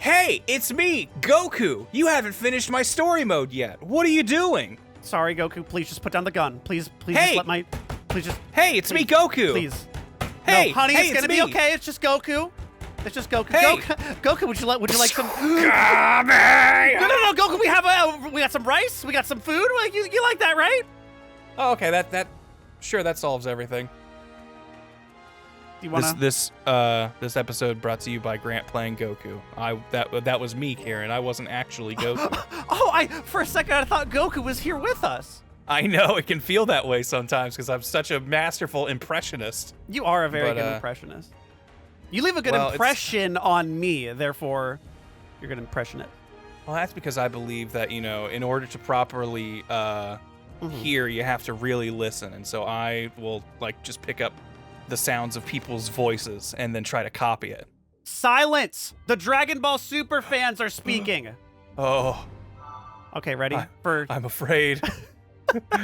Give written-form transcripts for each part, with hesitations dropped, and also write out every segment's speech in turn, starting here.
Hey, it's me, Goku! You haven't finished my story mode yet. What are you doing? Sorry, Goku. Please just put down the gun. Please Hey! just let my... Please just... Hey, it's me, Goku! Please. Hey, no, honey, hey, it's gonna be me. okay. It's just Goku. It's just Goku. Hey. Goku, would you like some... Gummy! No, Goku, we got some rice. We got some food. Like, you like that, right? Oh, okay, sure, that solves everything. Do you wanna... This episode brought to you by Grant playing Goku. That was me, Karen. I wasn't actually Goku. Oh, for a second I thought Goku was here with us. I know, it can feel that way sometimes because I'm such a masterful impressionist. You are a very good impressionist. You leave a good impression on me, therefore you're going to impression it. Well, that's because I believe that, in order to properly hear, you have to really listen. And so I will, just pick up the sounds of people's voices and then try to copy it. Silence! The Dragon Ball Super fans are speaking. Oh. Okay, ready? I'm afraid.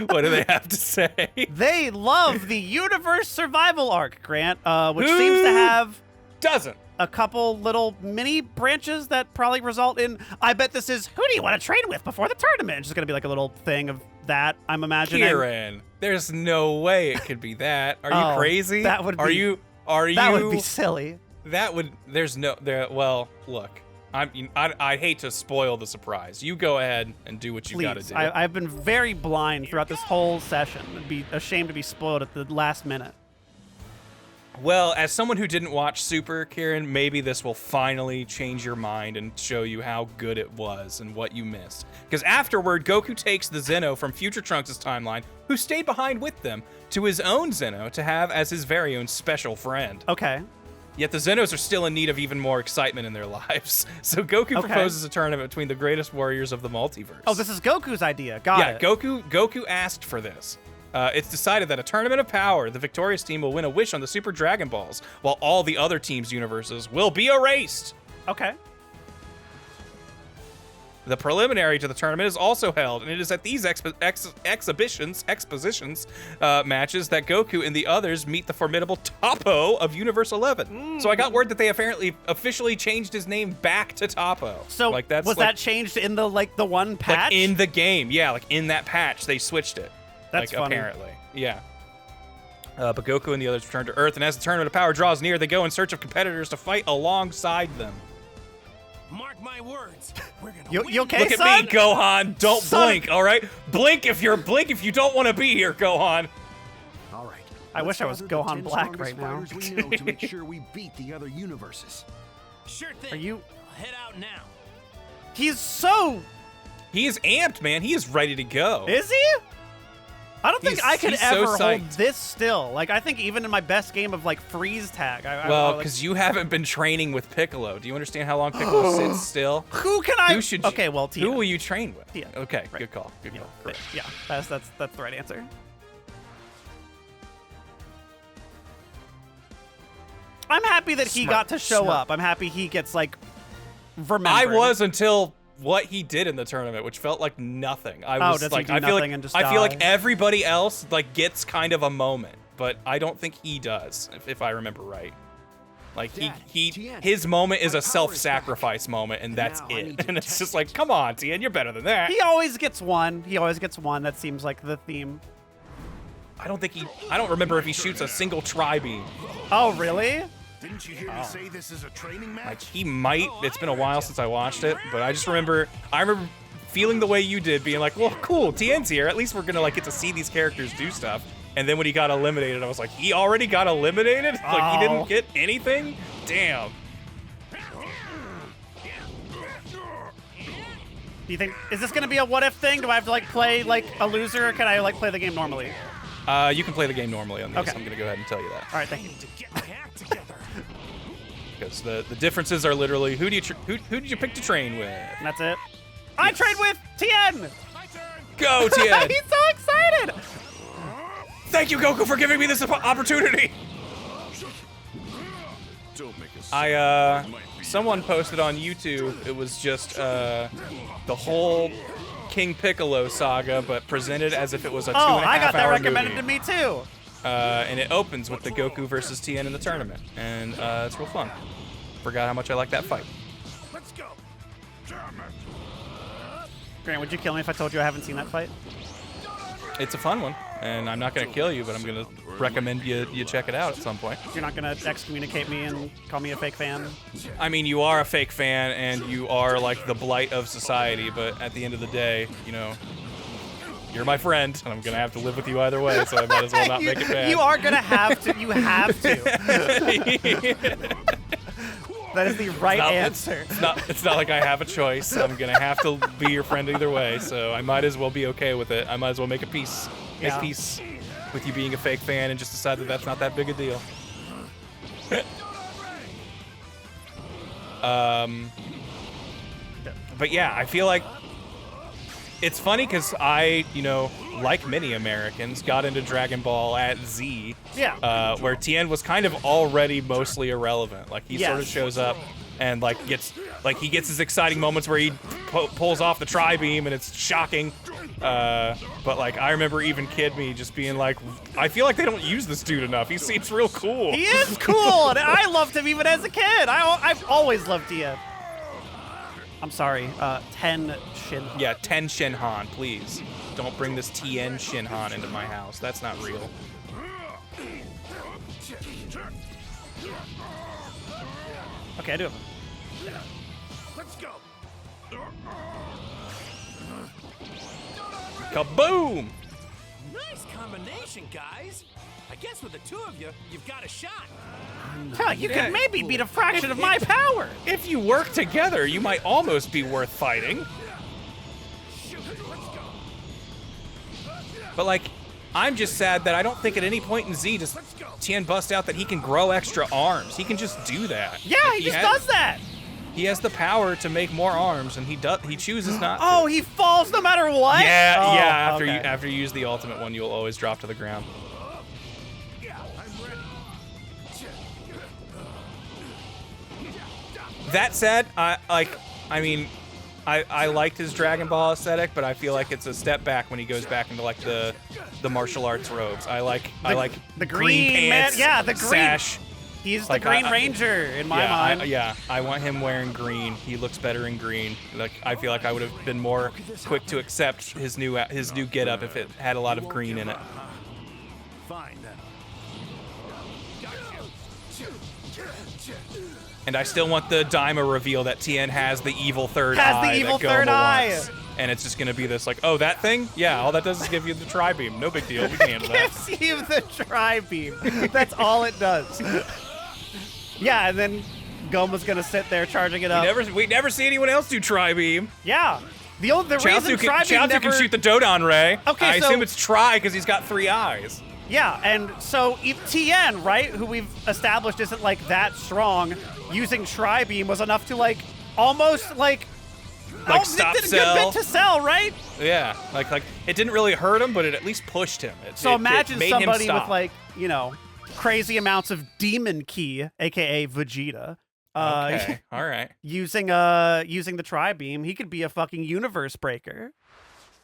What do they have to say? They love the Universe Survival Arc, Grant, which seems to have... Doesn't. A couple little mini branches that probably result in, I bet this is, who do you want to train with before the tournament? It's just going to be like a little thing of that, I'm imagining. Jiren, there's no way it could be that. Are you crazy? That would be... That would be silly. Well, look. I hate to spoil the surprise. You go ahead and do what you gotta do. I've been very blind throughout this whole session. I'd be ashamed to be spoiled at the last minute. Well, as someone who didn't watch Super, Kieran, maybe this will finally change your mind and show you how good it was and what you missed. Because afterward, Goku takes the Zeno from Future Trunks' timeline, who stayed behind with them, to his own Zeno to have as his very own special friend. Okay. Yet the Zenos are still in need of even more excitement in their lives. So Goku proposes a tournament between the greatest warriors of the multiverse. Oh, this is Goku's idea. Got it. Yeah, Goku asked for this. It's decided that a tournament of power, the victorious team will win a wish on the Super Dragon Balls, while all the other teams' universes will be erased. Okay. The preliminary to the tournament is also held, and it is at these expositions matches that Goku and the others meet the formidable Toppo of Universe 11. So I got word that they apparently officially changed his name back to Toppo. So was that changed in the one patch? In the game, yeah, in that patch they switched it. That's funny. Apparently, yeah. But Goku and the others return to Earth, and as the tournament of power draws near, they go in search of competitors to fight alongside them. Mark my words. We're gonna you okay, Look son? at me, Gohan. Don't blink, all right? Blink if you don't want to be here, Gohan. All right. I wish I was Gohan Black right now. We know to make sure we beat the other universes. Sure thing. Are you? I'll head out now. He's so. He is amped, man. He is ready to go. Is he? I don't think I could ever so hold this still. I think even in my best game of Freeze tag. Because you haven't been training with Piccolo. Do you understand how long Piccolo sits still? Who can I? Okay, well, Tien. Who will you train with? Tien. Okay, right. Good call. Good call. Correct. Yeah, that's the right answer. I'm happy that he got to show up. I'm happy he gets remembered. I was until what he did in the tournament, which felt like nothing. I feel like everybody else gets kind of a moment, but I don't think he does, if I remember right. His moment is a self-sacrifice moment, and that's it. And it's just come on, Tien, you're better than that. He always gets one. That seems like the theme. I don't remember if he shoots a single tri-beam. Oh, really? Didn't you hear me say this is a training match? He might. It's been a while since I watched it, but I remember feeling the way you did, being well, cool, Tien's here. At least we're gonna get to see these characters do stuff. And then when he got eliminated, I was like, he already got eliminated? He didn't get anything? Damn. Do you think, is this gonna be a what if thing? Do I have to play a loser, or can I play the game normally? You can play the game normally on these. Okay. I'm gonna go ahead and tell you that. All right, thank you. To get my act together. Because the differences are literally who did you pick to train with? And that's it. I trained with Tien. Go, Tien. He's so excited. Thank you, Goku, for giving me this opportunity. Someone posted on YouTube. It was just the whole King Piccolo saga, but presented as if it was a 2.5 hour movie. I got that recommended to me too. And it opens with the Goku versus Tien in the tournament, and it's real fun. Forgot how much I like that fight. Let's go. Damn it. Grant, would you kill me if I told you I haven't seen that fight? It's a fun one, and I'm not gonna kill you, but I'm gonna recommend you check it out at some point. You're not gonna excommunicate me and call me a fake fan? I mean, you are a fake fan, and you are like the blight of society, but at the end of the day, you know, you're my friend, and I'm gonna have to live with you either way, so I might as well not make it bad. You are gonna have to. You have to. That is the right answer. It's not like I have a choice. I'm gonna have to be your friend either way, so I might as well be okay with it. I might as well make peace with you being a fake fan and just decide that that's not that big a deal. But yeah, I feel like it's funny because I, you know, like many Americans, got into Dragon Ball at Z. Yeah. Where Tien was kind of already mostly irrelevant. Like, he sort of shows up and, like, gets his exciting moments where he pulls off the tri-beam and it's shocking. But, like, I remember even kid me just being like, I feel like they don't use this dude enough. He seems real cool. He is cool, and I loved him even as a kid. I've always loved Tien. I'm sorry, 10 Shinhan. Yeah, 10 Shenron, please. Don't bring this Tien Shinhan into my house. That's not real. Okay, I do have him. Let's go. Kaboom! Nice combination, guys. I guess with the two of you, you've got a shot. Hell, you could maybe beat a fraction of my power. If you work together, you might almost be worth fighting. But, like, I'm just sad that I don't think at any point in Z does Tien bust out that he can grow extra arms. He can just do that. Yeah, he just does that. He has the power to make more arms, and he chooses not to. Oh, he falls no matter what? Yeah, oh, yeah. okay. After you use the ultimate one, you'll always drop to the ground. That said, I liked his Dragon Ball aesthetic, but I feel like it's a step back when he goes back into like the martial arts robes. I like the green pants, man, yeah, the green sash. He's Like, the Green Ranger in my mind. I want him wearing green. He looks better in green. Like, I feel like I would have been more quick to accept his new getup if it had a lot of green in it. Fine then. And I still want the Daima reveal that Tien has the evil third Has eye. the evil that third Goma eye. wants. And it's just gonna be this like, oh, that thing? Yeah, all that does is give you the tri-beam. No big deal. We can handle that. Gives you the tri-beam. That's all it does. Yeah, and then Goma's gonna sit there charging it up. We never see anyone else do tri-beam. Yeah. The reason Chaozu tri-beam can shoot the Dodon Ray. Okay, I so- assume it's tri because he's got 3 eyes. Yeah, and so Tien, right, who we've established isn't like that strong, using tri-beam was enough to like almost like Stop it did a Cell. good bit to Cell, right? Yeah, like it didn't really hurt him, but it at least pushed him. So imagine made him somebody stop. with like, you know, crazy amounts of demon ki, aka Vegeta. Okay, all right. Using the tri-beam, he could be a fucking universe breaker.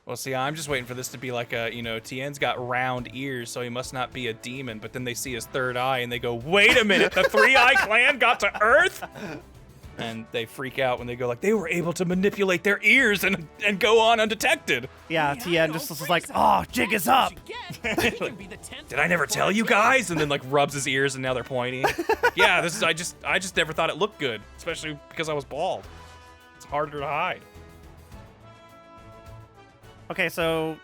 Well, see, I'm just waiting for this to be like a, you know, Tien's got round ears, so he must not be a demon. But then they see his third eye and they go, wait a minute, the 3-Eye Clan got to Earth? And they freak out when they go like, they were able to manipulate their ears and go on undetected. Yeah, Tien just was like, oh, jig is up. Did I never tell you guys? And then like rubs his ears and now they're pointy. Yeah, this is, I just never thought it looked good, especially because I was bald. It's harder to hide. Okay, so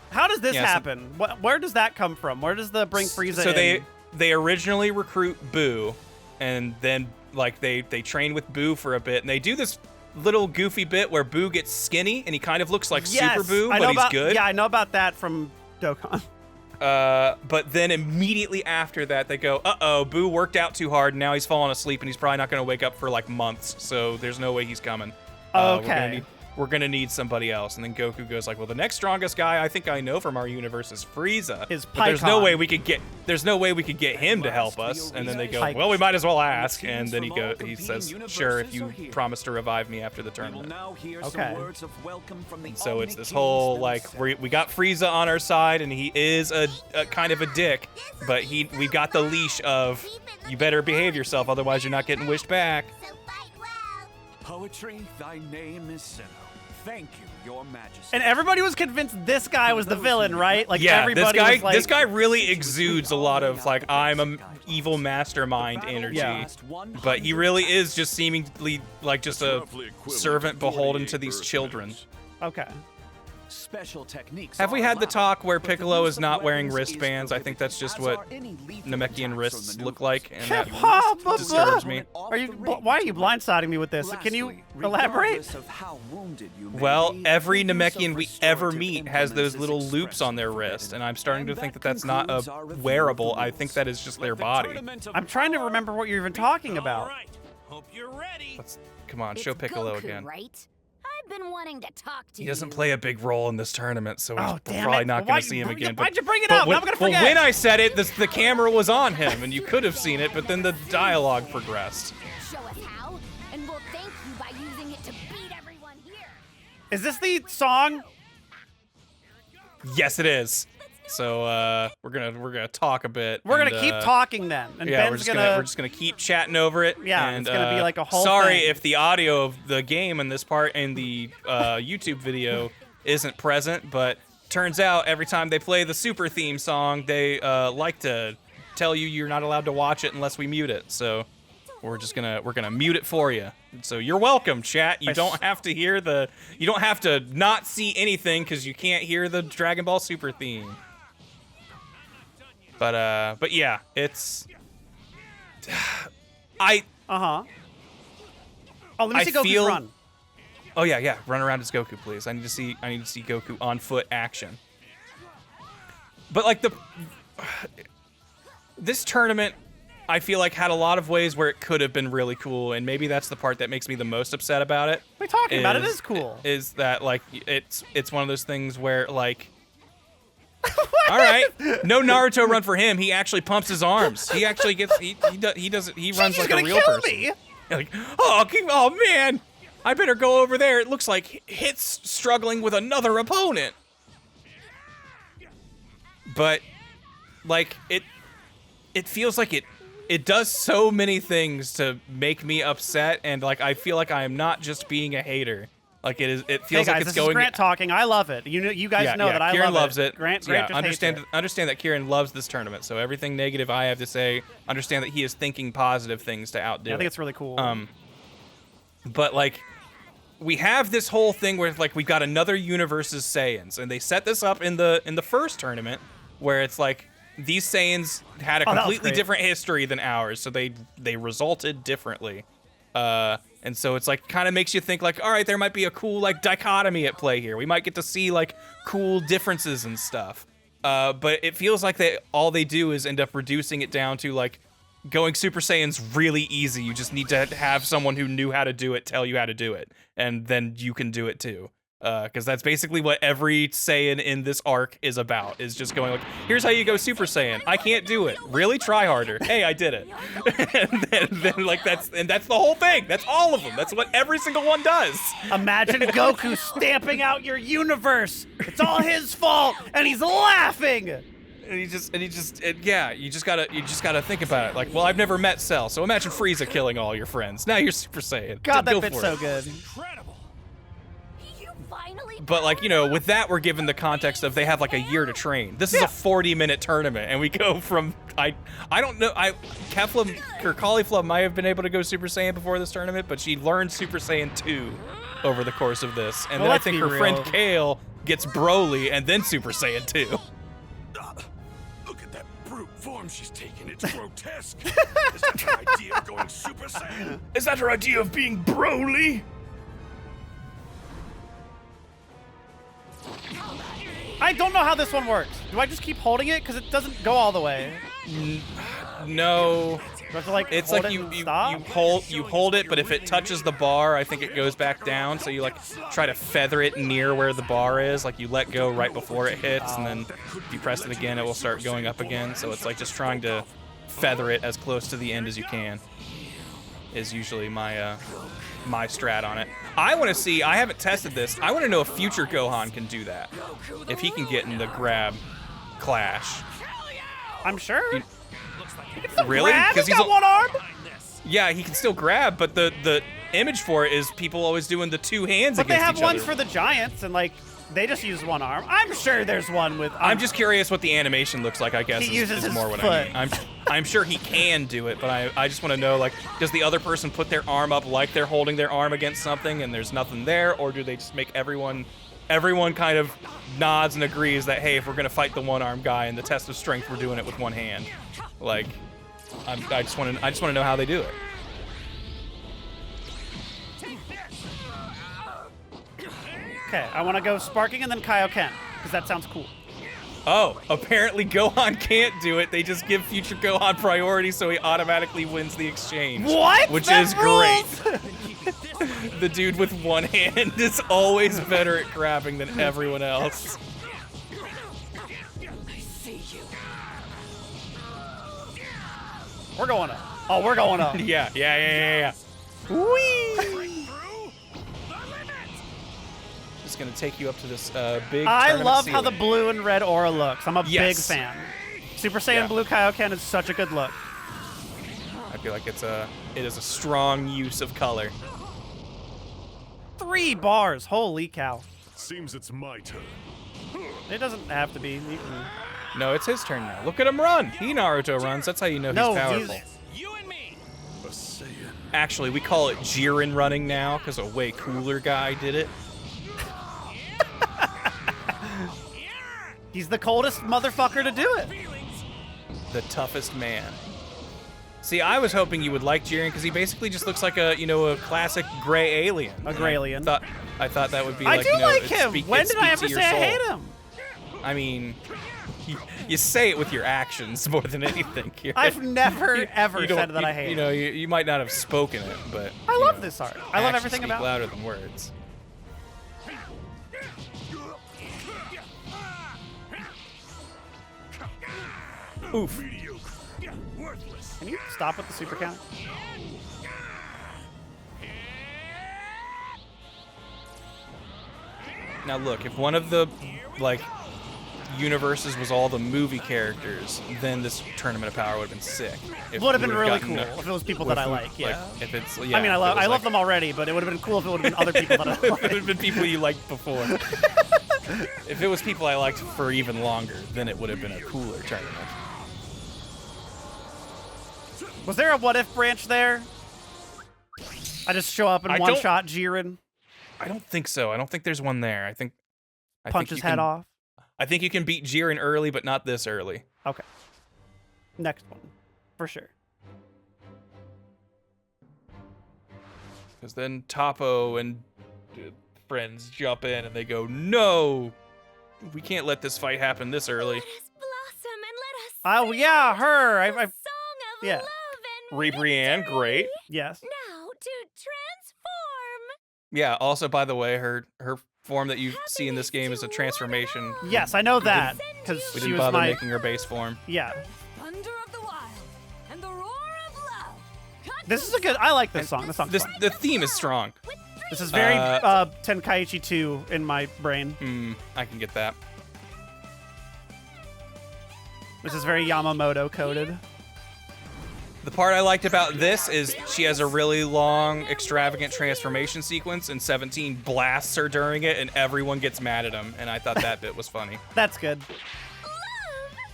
how does this Yeah, so- happen? Where does that come from? Where does the bring Frieza So in? they originally recruit Boo, and then like they train with Boo for a bit, and they do this little goofy bit where Boo gets skinny and he kind of looks like Yes, Super Boo, I know but he's about, good. Yeah, I know about that from Dokkan. But then immediately after that, they go, uh-oh, Boo worked out too hard, and now he's falling asleep, and he's probably not going to wake up for like months, so there's no way he's coming. Okay. We're gonna need somebody else. And then Goku goes like, well, the next strongest guy I think I know from our universe is Frieza. But there's no way we could get him to help us. And then they go, well, we might as well ask. And then he says, sure, if you promise to revive me after the tournament. Okay. And so it's this whole like we got Frieza on our side, and he is a kind of a dick, but we got the leash of you better behave yourself, otherwise you're not getting wished back. Poetry, thy name is Sinnoh. Thank you, your majesty. And everybody was convinced this guy was the villain, right? Like Yeah, everybody this guy, was like, this guy really exudes a lot of like I'm a evil mastermind energy, Yeah. but he really is just seemingly like just a servant beholden to these children. Okay. Special techniques. Have we are had the allowed, talk where but the Piccolo use is of not wearing weapons is wristbands? I think that's just prohibited, what as are any lethal Namekian attacks wrists or look like, and that maneuvers. disturbs me. Are you? Why are you blindsiding me with this? Can you Lastly, elaborate? regardless of how wounded you may Well, be, every the use of Namekian we ever restorative meet has those implements little is loops on their expressly wrist, forbidden. and I'm starting to And think that that that's not concludes a our review of wearable. the I think rules. that is just their body. I'm trying to remember what you're even talking All about. right. Hope you're ready. Come on, It's show Piccolo Goku, again. right? I've been wanting to talk to He doesn't you. play a big role in this tournament, so Oh, we're damn probably it. not Why'd going to you see him bring- again. why'd you bring it but up? When, I'm gonna well, forget. when I said it, the camera was on him, and you could have seen it, but then the dialogue progressed. Show us how, and we'll thank you by using it to beat everyone here. Is this the song? Yes, it is. So we're gonna talk a bit. We're and, gonna keep talking then, and Yeah, Ben's we're just gonna keep chatting over it. Yeah, and, it's gonna be like a whole Sorry thing. if the audio of the game in this part in the YouTube video isn't present, but turns out every time they play the Super theme song, they like to tell you you're not allowed to watch it unless we mute it. So we're gonna mute it for you. So you're welcome, chat. You don't have to hear you don't have to not see anything because you can't hear the Dragon Ball Super theme. But yeah, it's Oh, let me I see Goku's feel- run. Oh yeah, run around as Goku, please. I need to see Goku on foot action. But like this tournament, I feel like had a lot of ways where it could have been really cool, and maybe that's the part that makes me the most upset about it. What are you talking about? It is cool. Is that like it's one of those things where like all right, no Naruto run for him. He actually pumps his arms. He actually gets he runs like a real kill person. me. Like, oh man, I better go over there. It looks like Hit's struggling with another opponent. But like it feels like it does so many things to make me upset, and like I feel like I am not just being a hater. Like it feels Hey guys, like this it's is going. Grant talking. I love it. You guys know that I Kieran love loves it. Grant just hates it. Understand that Kieran loves this tournament. So everything negative I have to say, understand that he is thinking positive things to outdo. I it. think it's really cool. But like, we have this whole thing where like we've got another universe's Saiyans, and they set this up in the first tournament where it's like these Saiyans had a Oh, that was completely great. different history than ours, so they resulted differently. And so it's like kind of makes you think like, all right, there might be a cool like dichotomy at play here. We might get to see like cool differences and stuff. But it feels like all they do is end up reducing it down to like going Super Saiyan's really easy. You just need to have someone who knew how to do it tell you how to do it, and then you can do it too. Because that's basically what every Saiyan in this arc is about, is just going like, here's how you go Super Saiyan. I can't do it. Really? Try harder. Hey, I did it. and then like that's the whole thing. That's all of them. That's what every single one does. Imagine Goku stamping out your universe. It's all his fault, and he's laughing. And you just gotta think about it. Like, well, I've never met Cell, so imagine Frieza killing all your friends. Now you're Super Saiyan. God, Go that bit's for so it. good. Incredible. You finally. But like, you know, with that, we're given the context of they have like a year to train. This is a 40-minute tournament, and we go from I don't know. Kefla or Caulifla might have been able to go Super Saiyan before this tournament, but she learned Super Saiyan 2 over the course of this, and Well, then I let's think be her friend real. Kale gets Broly and then Super Saiyan 2. Look at that brute form she's taken. It's grotesque. Is that her idea of going Super Saiyan? Is that her idea of being Broly? I don't know how this one works. Do I just keep holding it? Because it doesn't go all the way. No. Do I have to like It's hold like it you and stop? hold it, but if it touches the bar, I think it goes back down. So you like try to feather it near where the bar is. Like you let go right before it hits, and then if you press it again, it will start going up again. So it's like just trying to feather it as close to the end as you can. Is usually my my strat on it. I want to see. I haven't tested this. I want to know if future Gohan can do that. If he can get in the grab clash. I'm sure. Really? Grab? He's he's got one arm. Yeah, he can still grab, but image for it is people always doing the two hands But they against have each ones other. for the giants, and like they just use one arm. I'm sure there's one with. I'm just curious what the animation looks like, I guess. He uses is his more what foot. I mean. I'm sure he can do it, but I just want to know, like, does the other person put their arm up like they're holding their arm against something and there's nothing there, or do they just make everyone kind of nods and agrees that, hey, if we're gonna fight the one-armed guy in the test of strength, we're doing it with one hand? Like, I just want to know how they do it. Okay, I want to go Sparking and then Kaioken, because that sounds cool. Oh, apparently Gohan can't do it. They just give future Gohan priority, so he automatically wins the exchange. What? Which That is rules! great. The dude with one hand is always better at grabbing than everyone else. I see you. We're going up. Oh, we're going up. Yeah. Whee! Just gonna take you up to this big I tournament love how the ceiling. blue and red aura looks. I'm a big Yes. fan. Super Saiyan Yeah. Blue Kaioken is such a good look. I feel like it is a strong use of color. 3 bars. Holy cow. Seems it's my turn. It doesn't have to be. You can... No, it's his turn now. Look at him run. He Naruto runs. That's how you know No, he's powerful. he's- You and me. A Saiyan. Actually, we call it Jiren running now because a way cooler guy did it. He's the coldest motherfucker to do it. The toughest man. See, I was hoping you would like Jiren because he basically just looks like a classic gray alien. A gray alien. I thought that would be I like, do like it him. speak- When it did I speaks ever to say your I soul. hate him? I mean, you say it with your actions more than anything. I've never ever You don't- said that you- I hate You him. know, you might not have spoken it, but I you love know, this art. I love actions everything speak about it. louder than words. Oof. Mediocre. Worthless. Can you stop with the super count? Now look, if one of the universes was all the movie characters, then this tournament of power would have been sick. If Would have we been would've really gotten cool a- if it was people that I like. Yeah. if it's I mean, I if love it was them already, but it would have been cool if it would have been other people that I It like. would have been people you liked before. If it was people I liked for even longer, then it would have been a cooler tournament. Was there a what if branch there? I just show up and I one don't- shot Jiren, I don't think so. I don't think there's one there. I think punch his head off. I think you can beat Jiren early, but not this early. Okay. Next one, for sure. Because then Toppo and friends jump in and they go, "No, we can't let this fight happen this early." Let us blossom and let us Oh yeah, her. a I song of yeah. love and Brienne, victory. great. yes. Now to transform. Yeah. Also, by the way, her form that you see in this game is a transformation. Yes, I know that because We she didn't was bother my making her base form. yeah. Thunder of the wild and the roar of love. This is a good. I like this song. This song's This fun. the theme is strong. This is very uh, Tenkaichi 2 in my brain. I can get that. This is very Yamamoto coded. The part I liked about this is she has a really long, extravagant transformation sequence, and 17 blasts her during it, and everyone gets mad at him. And I thought that bit was funny. That's good. 'Cause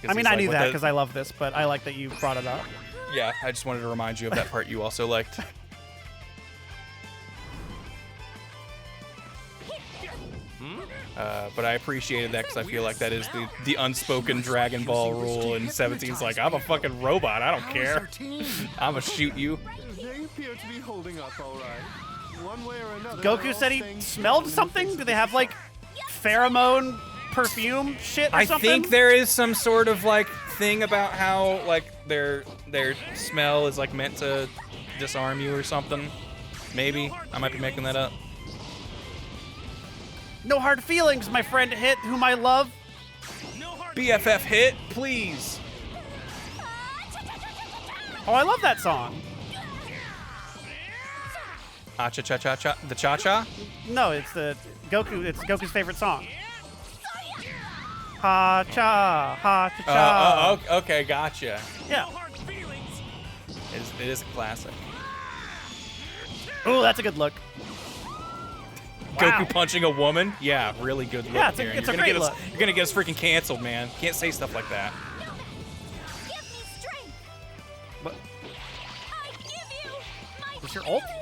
I mean, he's I like, knew "What that the-" because I love this, but I like that you brought it up. Yeah, I just wanted to remind you of that part you also liked. But I appreciated that because I feel like that is the unspoken Dragon Ball rule, and 17's like, I'm a fucking robot, I don't care. I'm gonna shoot you. They appear to be holding up all right. One way or another. Goku said he smelled something. Do they have like pheromone perfume shit or I something? think there is some sort of like thing about how like their smell is like meant to disarm you or something. Maybe. I might be making that up. No hard feelings, my friend Hit, whom I love. BFF hit, please. Oh, I love that song. Ah cha cha cha cha. The cha cha? No, it's the Goku. It's Goku's favorite song. Ha cha, ha cha cha. Okay, gotcha. Yeah. It is a classic. Ooh, that's a good look. Goku Wow. punching a woman? Yeah, really good look. Yeah, it's a- Karen. it's You're a gonna great get us, look. You're gonna get us freaking canceled, man. Can't say stuff like that. Give me strength. What? I give you my What's your ult? feelings.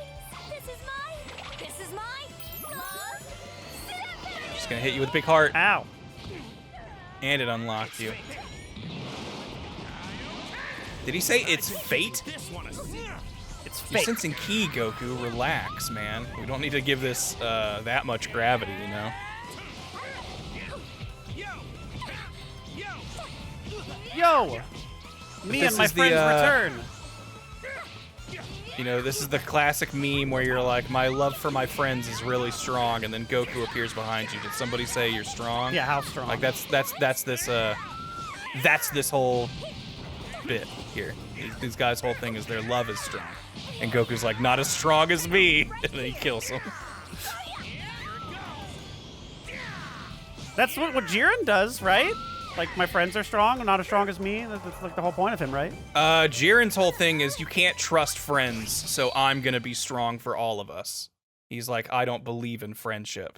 This is my love. Just gonna hit you with a big heart, Ow. and it unlocked you. Did he say it's fate? This one is It's You're fake. sensing ki, Goku. Relax, man. We don't need to give this that much gravity, you know? Yo! Me this and my is the, friends return. You know, this is the classic meme where you're like, my love for my friends is really strong, and then Goku appears behind you. Did somebody say you're strong? Yeah, how strong? Like that's this whole bit here. These guys' whole thing is their love is strong, and Goku's like, not as strong as me, and then he kills him. That's what Jiren does, right? Like, my friends are strong, not as strong as me. That's like the whole point of him, right? Jiren's whole thing is you can't trust friends, so I'm gonna be strong for all of us. He's like, I don't believe in friendship.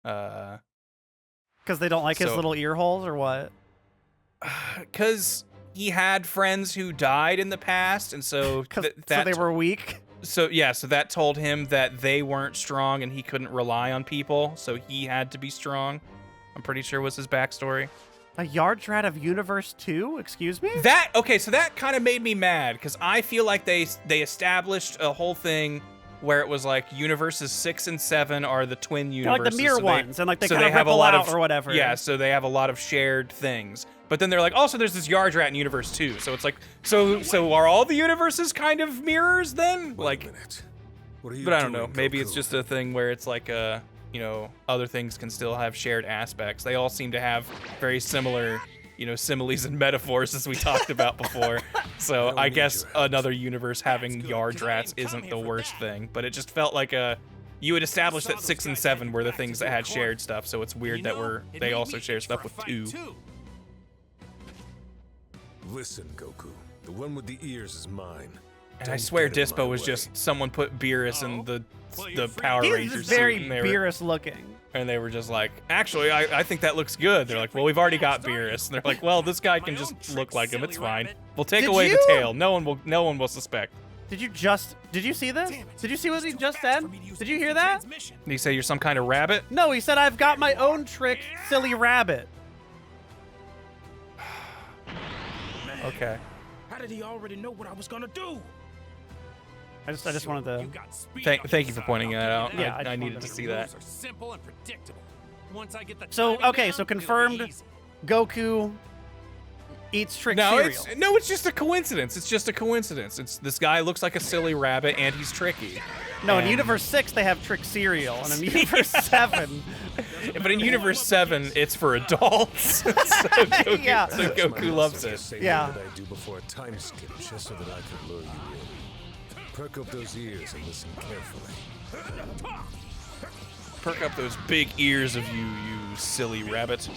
Because they don't like his So- little ear holes, or what? Because he had friends who died in the past, and so So they were weak. So that told him that they weren't strong and he couldn't rely on people, so he had to be strong. I'm pretty sure was his backstory. A yard rat of Universe 2? Excuse me? So that kind of made me mad because I feel like they established a whole thing where it was like universes 6 and 7 are the twin They're universes. like the mirror so ones, and like they so kind of have a ripple lot out of or whatever. Yeah, so they have a lot of shared things. But then they're like, also there's this yard rat in universe 2. So it's like, so are all the universes kind of mirrors then? Wait Like, a minute. What are you but I don't doing, know. Maybe it's Goku? just a thing where it's like other things can still have shared aspects. They all seem to have very similar, similes and metaphors as we talked about before. So don't I need guess your help. another universe having good, yard 'cause I rats didn't come isn't here the for worst that. thing. But it just felt like you had established that 6 and 7 were the things that had shared stuff. So it's weird that they also share stuff with 2. Listen, Goku. The one with the ears is mine. And I Don't swear get in my Dispo was way. just someone put Beerus in the Power He's Rangers very suit, and they were- Beerus looking. And they were just like, actually, I think that looks good. They're like, well, we've already got Beerus. And they're like, well, this guy can just look like him. It's fine. We'll take Did away the you- tail. No one will suspect. Did you see this? Did you see what he just said? Did you hear that? Did he say you're some kind of rabbit? No, he said, I've got my own trick, silly rabbit. Okay. How did he already know what I was gonna do? I just wanted to... Thank you for pointing that out. Yeah, I I just needed wanted to to- see that. Are simple and predictable. Once I get the So, timing okay, down, so it'll be confirmed easy. Goku eats trick No, cereal. it's just a coincidence. It's just a coincidence. It's this guy looks like a silly rabbit and he's tricky. No, in And- Universe 6, they have trick cereal. And in Universe 7... But in Universe 7, it's for adults. so Goku, Yeah. so That's my Goku loves message. it. Same Yeah. that I do before a time skip, just so that I could lure you in. Perk up those ears and listen carefully. Perk up those big ears of you silly rabbit.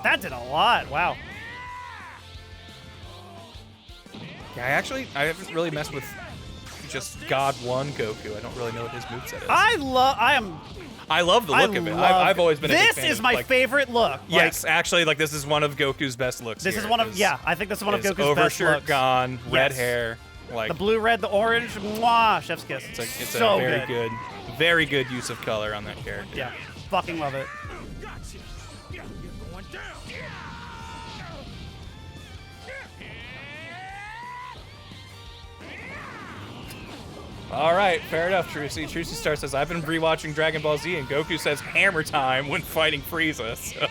That did a lot. Wow. Yeah, I haven't really messed with just God 1 Goku. I don't really know what his moveset is. I love the look of it. I've always been a big This fan is of, my like, favorite look. Yes, actually, like this is one of Goku's best looks. This here, is one of... is- Yeah, I think this is one of is Goku's best overshirt looks. gone, red Yes. hair. Like The blue, red, the orange. Mwah, chef's kiss. it's so a very good use of color on that character. Yeah, fucking love it. Gotcha. Yeah, you're going down. All right, fair enough, Trucy. Trucy Star says, I've been rewatching Dragon Ball Z, and Goku says hammer time when fighting Frieza. So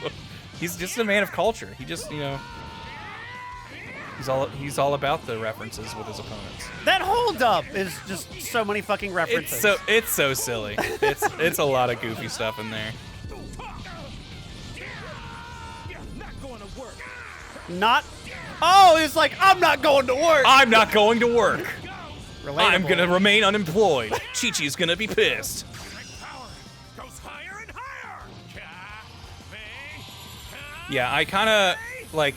he's just a man of culture. He just, he's all about the references with his opponents. That hold up is just so many fucking references. It's so silly. It's a lot of goofy stuff in there. Not going to work. Not... Oh, it's like, I'm not going to work. I'm not going to work. Relatable. I'm gonna remain unemployed. Chi-Chi's gonna be pissed. Power goes higher and higher. Yeah, I kind of like.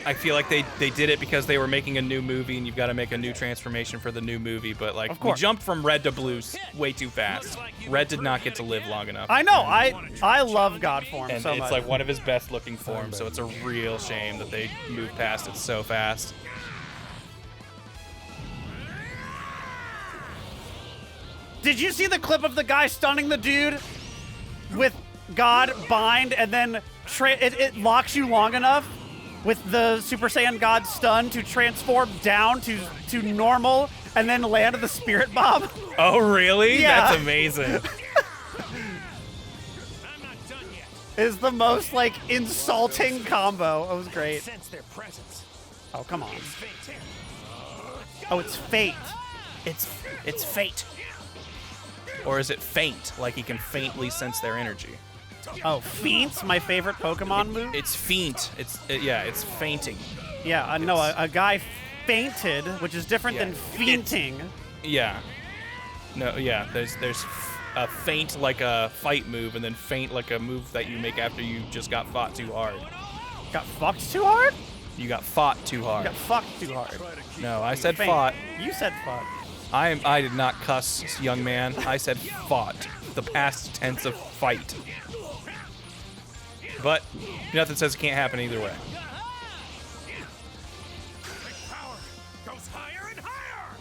I feel like they did it because they were making a new movie, and you've got to make a new transformation for the new movie. But like, Of we course. jumped from red to blue way too fast. Red did not get to live long enough. I know. I love God form And so it's much. like one of his best looking forms, so it's a real shame that they moved past it so fast. Did you see the clip of the guy stunning the dude with God bind, and then it locks you long enough with the Super Saiyan God stun to transform down to normal and then land the spirit bomb? Oh, really? Yeah. That's amazing. I'm not done yet. Is the most like insulting combo. It was great. Sense their presence. Oh, come on. Fate. Oh, it's fate. It's fate. Or is it faint? Like he can faintly sense their energy. Oh, Feint's my favorite Pokemon move. It's feint. Yeah, it's fainting. Yeah, I know. A guy fainted, which is different Yeah. than feinting. Yeah. No, yeah. There's a feint like a fight move, and then feint like a move that you make after you just got fought too hard. Got fucked too hard? You got fought too hard. Got fucked too hard. No, I said Feint. fought. You said fuck. I did not cuss, young man. I said fought. The past tense of fight. But nothing says it can't happen either way. Power goes higher and higher.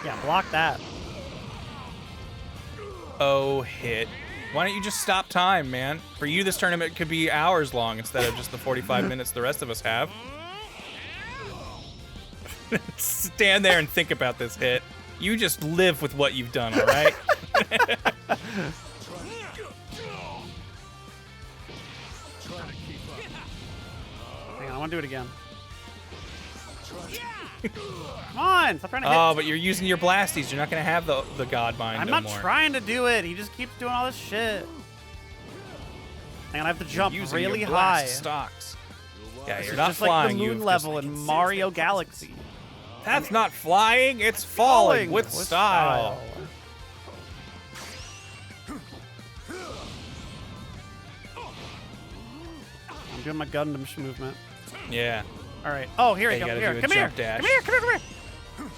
Yeah, block that. Oh, hit. Why don't you just stop time, man? For you, this tournament could be hours long instead of just the 45 minutes the rest of us have. Stand there and think about this hit. You just live with what you've done, all right? Hang on, I want to do it again. Come on, stop trying to hit. Oh, but you're using your blasties. You're not going to have the God Mind I'm no not more. trying to do it. He just keeps doing all this shit. Hang on, I have to jump Using really your high. blast stocks. Yeah, This you're is not just flying. like the you moon level in Mario Galaxy. That's not flying. It's falling with style. I'm doing my Gundam movement. Yeah. All right. Oh, here Yeah, we you go. gotta Here. do a Come here. jump dash. Come here. Come here. Come here.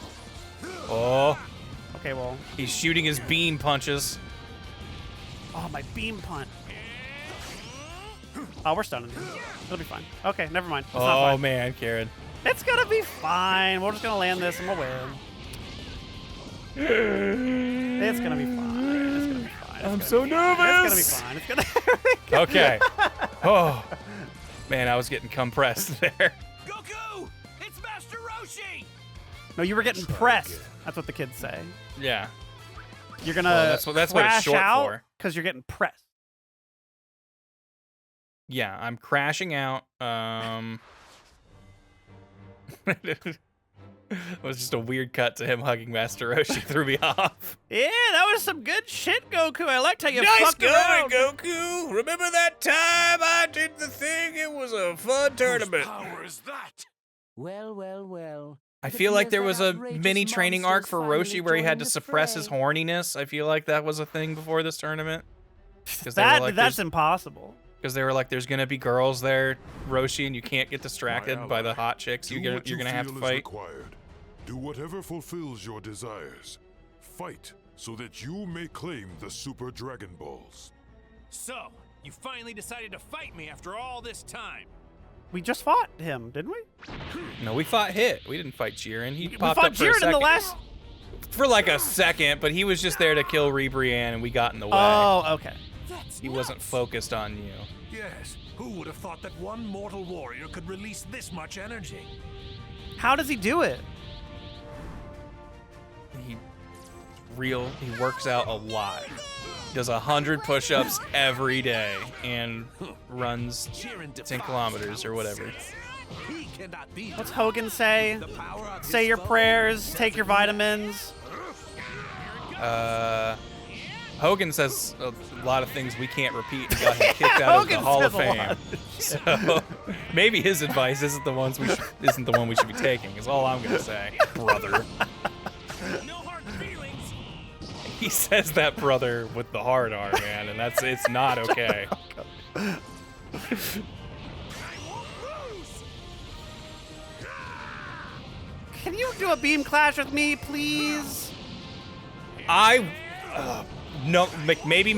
Oh, Okay, well. he's shooting his beam punches. Oh, my beam punt. Oh, we're stunning. It'll be fine. Okay, never mind. It's not Oh fine. man, Karen. It's gonna be fine. We're just gonna land this and we'll win. It's gonna be fine. It's gonna be fine. It's I'm gonna so be nervous. fine. It's gonna be fine. It's gonna. Okay. Oh, man, I was getting compressed there. Goku! It's Master Roshi! No, you were getting pressed. That's what the kids say. Yeah. You're gonna Well, that's what it's crash short out for. because you're getting pressed. Yeah, I'm crashing out. It was just a weird cut to him hugging Master Roshi. Threw me off. Yeah, that was some good shit, Goku. I liked how you Nice fucked around. going, Goku. Remember that time I did the thing? It was a fun tournament. Whose power is that? Well, well, well. I It feel like appears there that was a outrageous mini training arc for monsters Roshi where he had finally to joined the suppress his fray. horniness. I feel like that was a thing before this tournament. Because That's impossible. they were like, there's gonna be girls there, Roshi, and you can't get distracted My by the ally, hot chicks. do You're what you gonna have to feel is fight. required. Do whatever fulfills your desires. Fight so that you may claim the Super Dragon Balls. So, you finally decided to fight me after all this time. We just fought him, didn't we? No, we fought Hit. We didn't fight Jiren. He We popped fought up for a Jiren in second. the last. For like a second, but he was just there to kill Brienne, and we got in the way. Oh, okay. That's He wasn't focused on you. Yes, who would have thought that one mortal warrior could release this much energy? How does he do it? He works out a lot. Does 100 push-ups every day and runs 10 kilometers or whatever. He cannot be What's Hogan say? the power of Say his your foe. prayers, take your vitamins. Hogan says a lot of things we can't repeat and got him kicked out of the Hogan Hall of says a Fame. lot. So maybe his advice isn't the one we should be taking. Is all I'm gonna say, brother. No hard feelings. He says that, brother, with the hard R, man, and it's not okay. Can you do a beam clash with me, please? No, maybe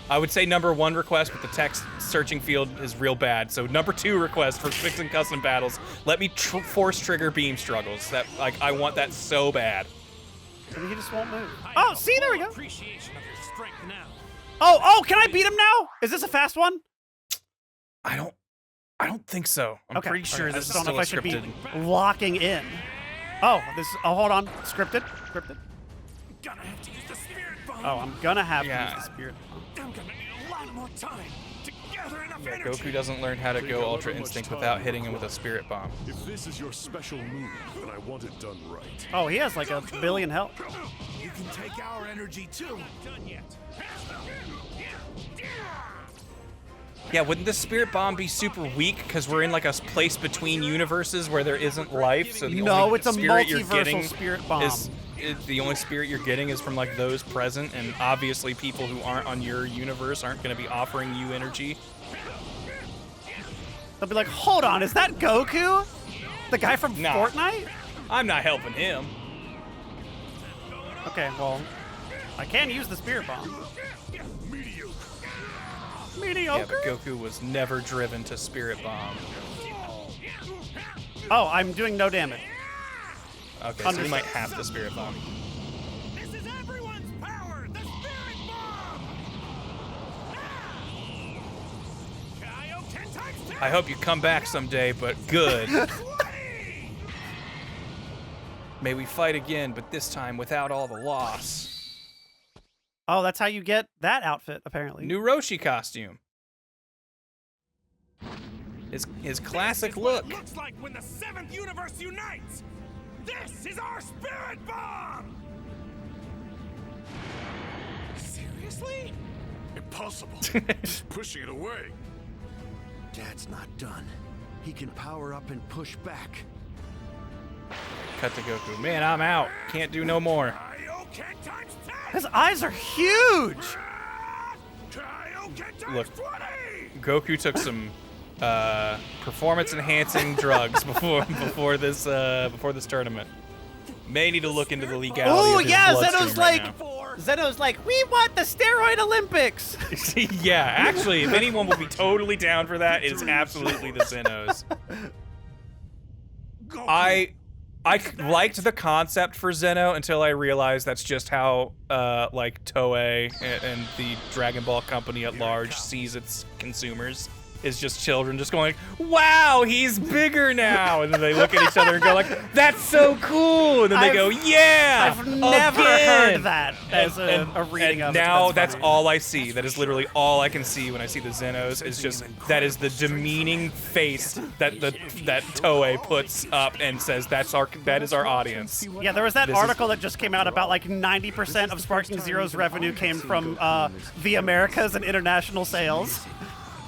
I would say number 1 request, but the text searching field is real bad. So number 2 request for fixing custom battles, let me force trigger beam struggles. That I want that so bad. Maybe he just won't move. Oh, see, there we go. Appreciation of your strength now. Oh, can I beat him now? Is this a fast one? I don't think so. I'm pretty sure this is I don't know still if I should scripted. be locking in. Oh, hold on. Scripted. Gonna have to use the spirit bomb. Oh, I'm gonna have to Yeah. use the spirit. I'm gonna need a lot more time to gather enough Yeah, energy. Goku doesn't learn how to Take go however Ultra much Instinct time without you hitting him with a require. spirit bomb. If this is your special move, then I want it done right. Oh, he has like a billion health. You can take our energy too. Done yet. Yeah, wouldn't the spirit bomb be super weak because we're in like a place between universes where there isn't life? So the No, only it's a spirit you're multiversal getting spirit bomb. is the only spirit you're getting is from like those present, and obviously people who aren't on your universe aren't going to be offering you energy. They'll be like, hold on, is that Goku? The guy from Nah. Fortnite? I'm not helping him. Okay, well, I can use the spirit bomb. Yeah, Mediocre? but Goku was never driven to spirit bomb. Oh, I'm doing no damage. Okay, so you might have to spirit bomb. This is everyone's power. The spirit bomb. Kaio 10 times 10. I hope you come back someday, but good. May we fight again, but this time without all the loss. Oh, that's how you get that outfit, apparently. New Roshi costume. His classic This is what look. it looks like when the 7th universe unites. This is our spirit bomb. Seriously? Impossible. He's pushing it away. Dad's not done. He can power up and push back. Cut to Goku. Man, I'm out. Can't do no more. Kaio 10 times 10. His eyes are huge! Kaio 10 times Look. 20. Goku took some performance-enhancing drugs before this tournament. May need to look into the legality Oh, of his yeah, bloodstream Zeno's right like, Zeno's like, we want the steroid Olympics! now. Yeah, actually, if anyone will be totally down for that, it's absolutely the Zenos. I liked the concept for Zeno until I realized that's just how like Toei and the Dragon Ball company at large sees its consumers. Is just children just going, wow, he's bigger now, and then they look at each other and go like, that's so cool, and then they go, yeah, I've never again. heard that as a reading of it. Now that's funny. all I see. That is literally all I can see when I see the Zenos. Is just that is the demeaning face that Toei puts up and says that is our audience. Yeah, there was that This is- article that just came out about like 90% of Sparking Zero's revenue came from the Americas and international sales.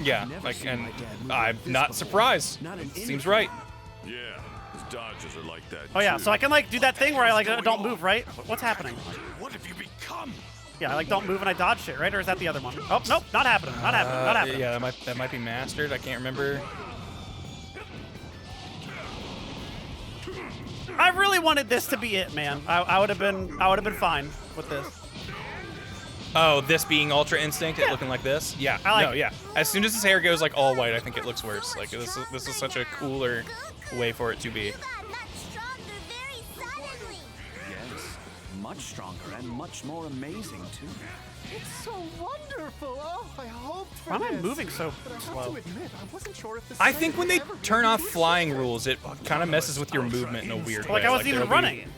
Yeah, like, and I'm not surprised. Seems right. Yeah, his dodges are like that. Oh yeah, too. so I can like do that thing where I like don't move, right? What's happening? What have you become? Yeah, I like don't move and I dodge shit, right? Or is that the other one? Oh, nope, not happening, not happening, not happening. Yeah, that might be mastered. I can't remember. I really wanted this to be it, man. I would have been fine with this. Oh, this being Ultra Instinct, it looking like this? Yeah, I like no, it. yeah. As soon as his hair goes like all white, I think it looks worse. Like this is such a cooler way for it to be. You got much stronger very suddenly. Yes, much stronger and much more amazing, too. It's so wonderful. Oh, I hoped for Why am I this. moving so But I have slow? to admit, I wasn't sure if this I fight think when would they ever be turn off appreciated. flying rules, it kind of messes with your movement in a weird way. Like I wasn't there'll even be- running.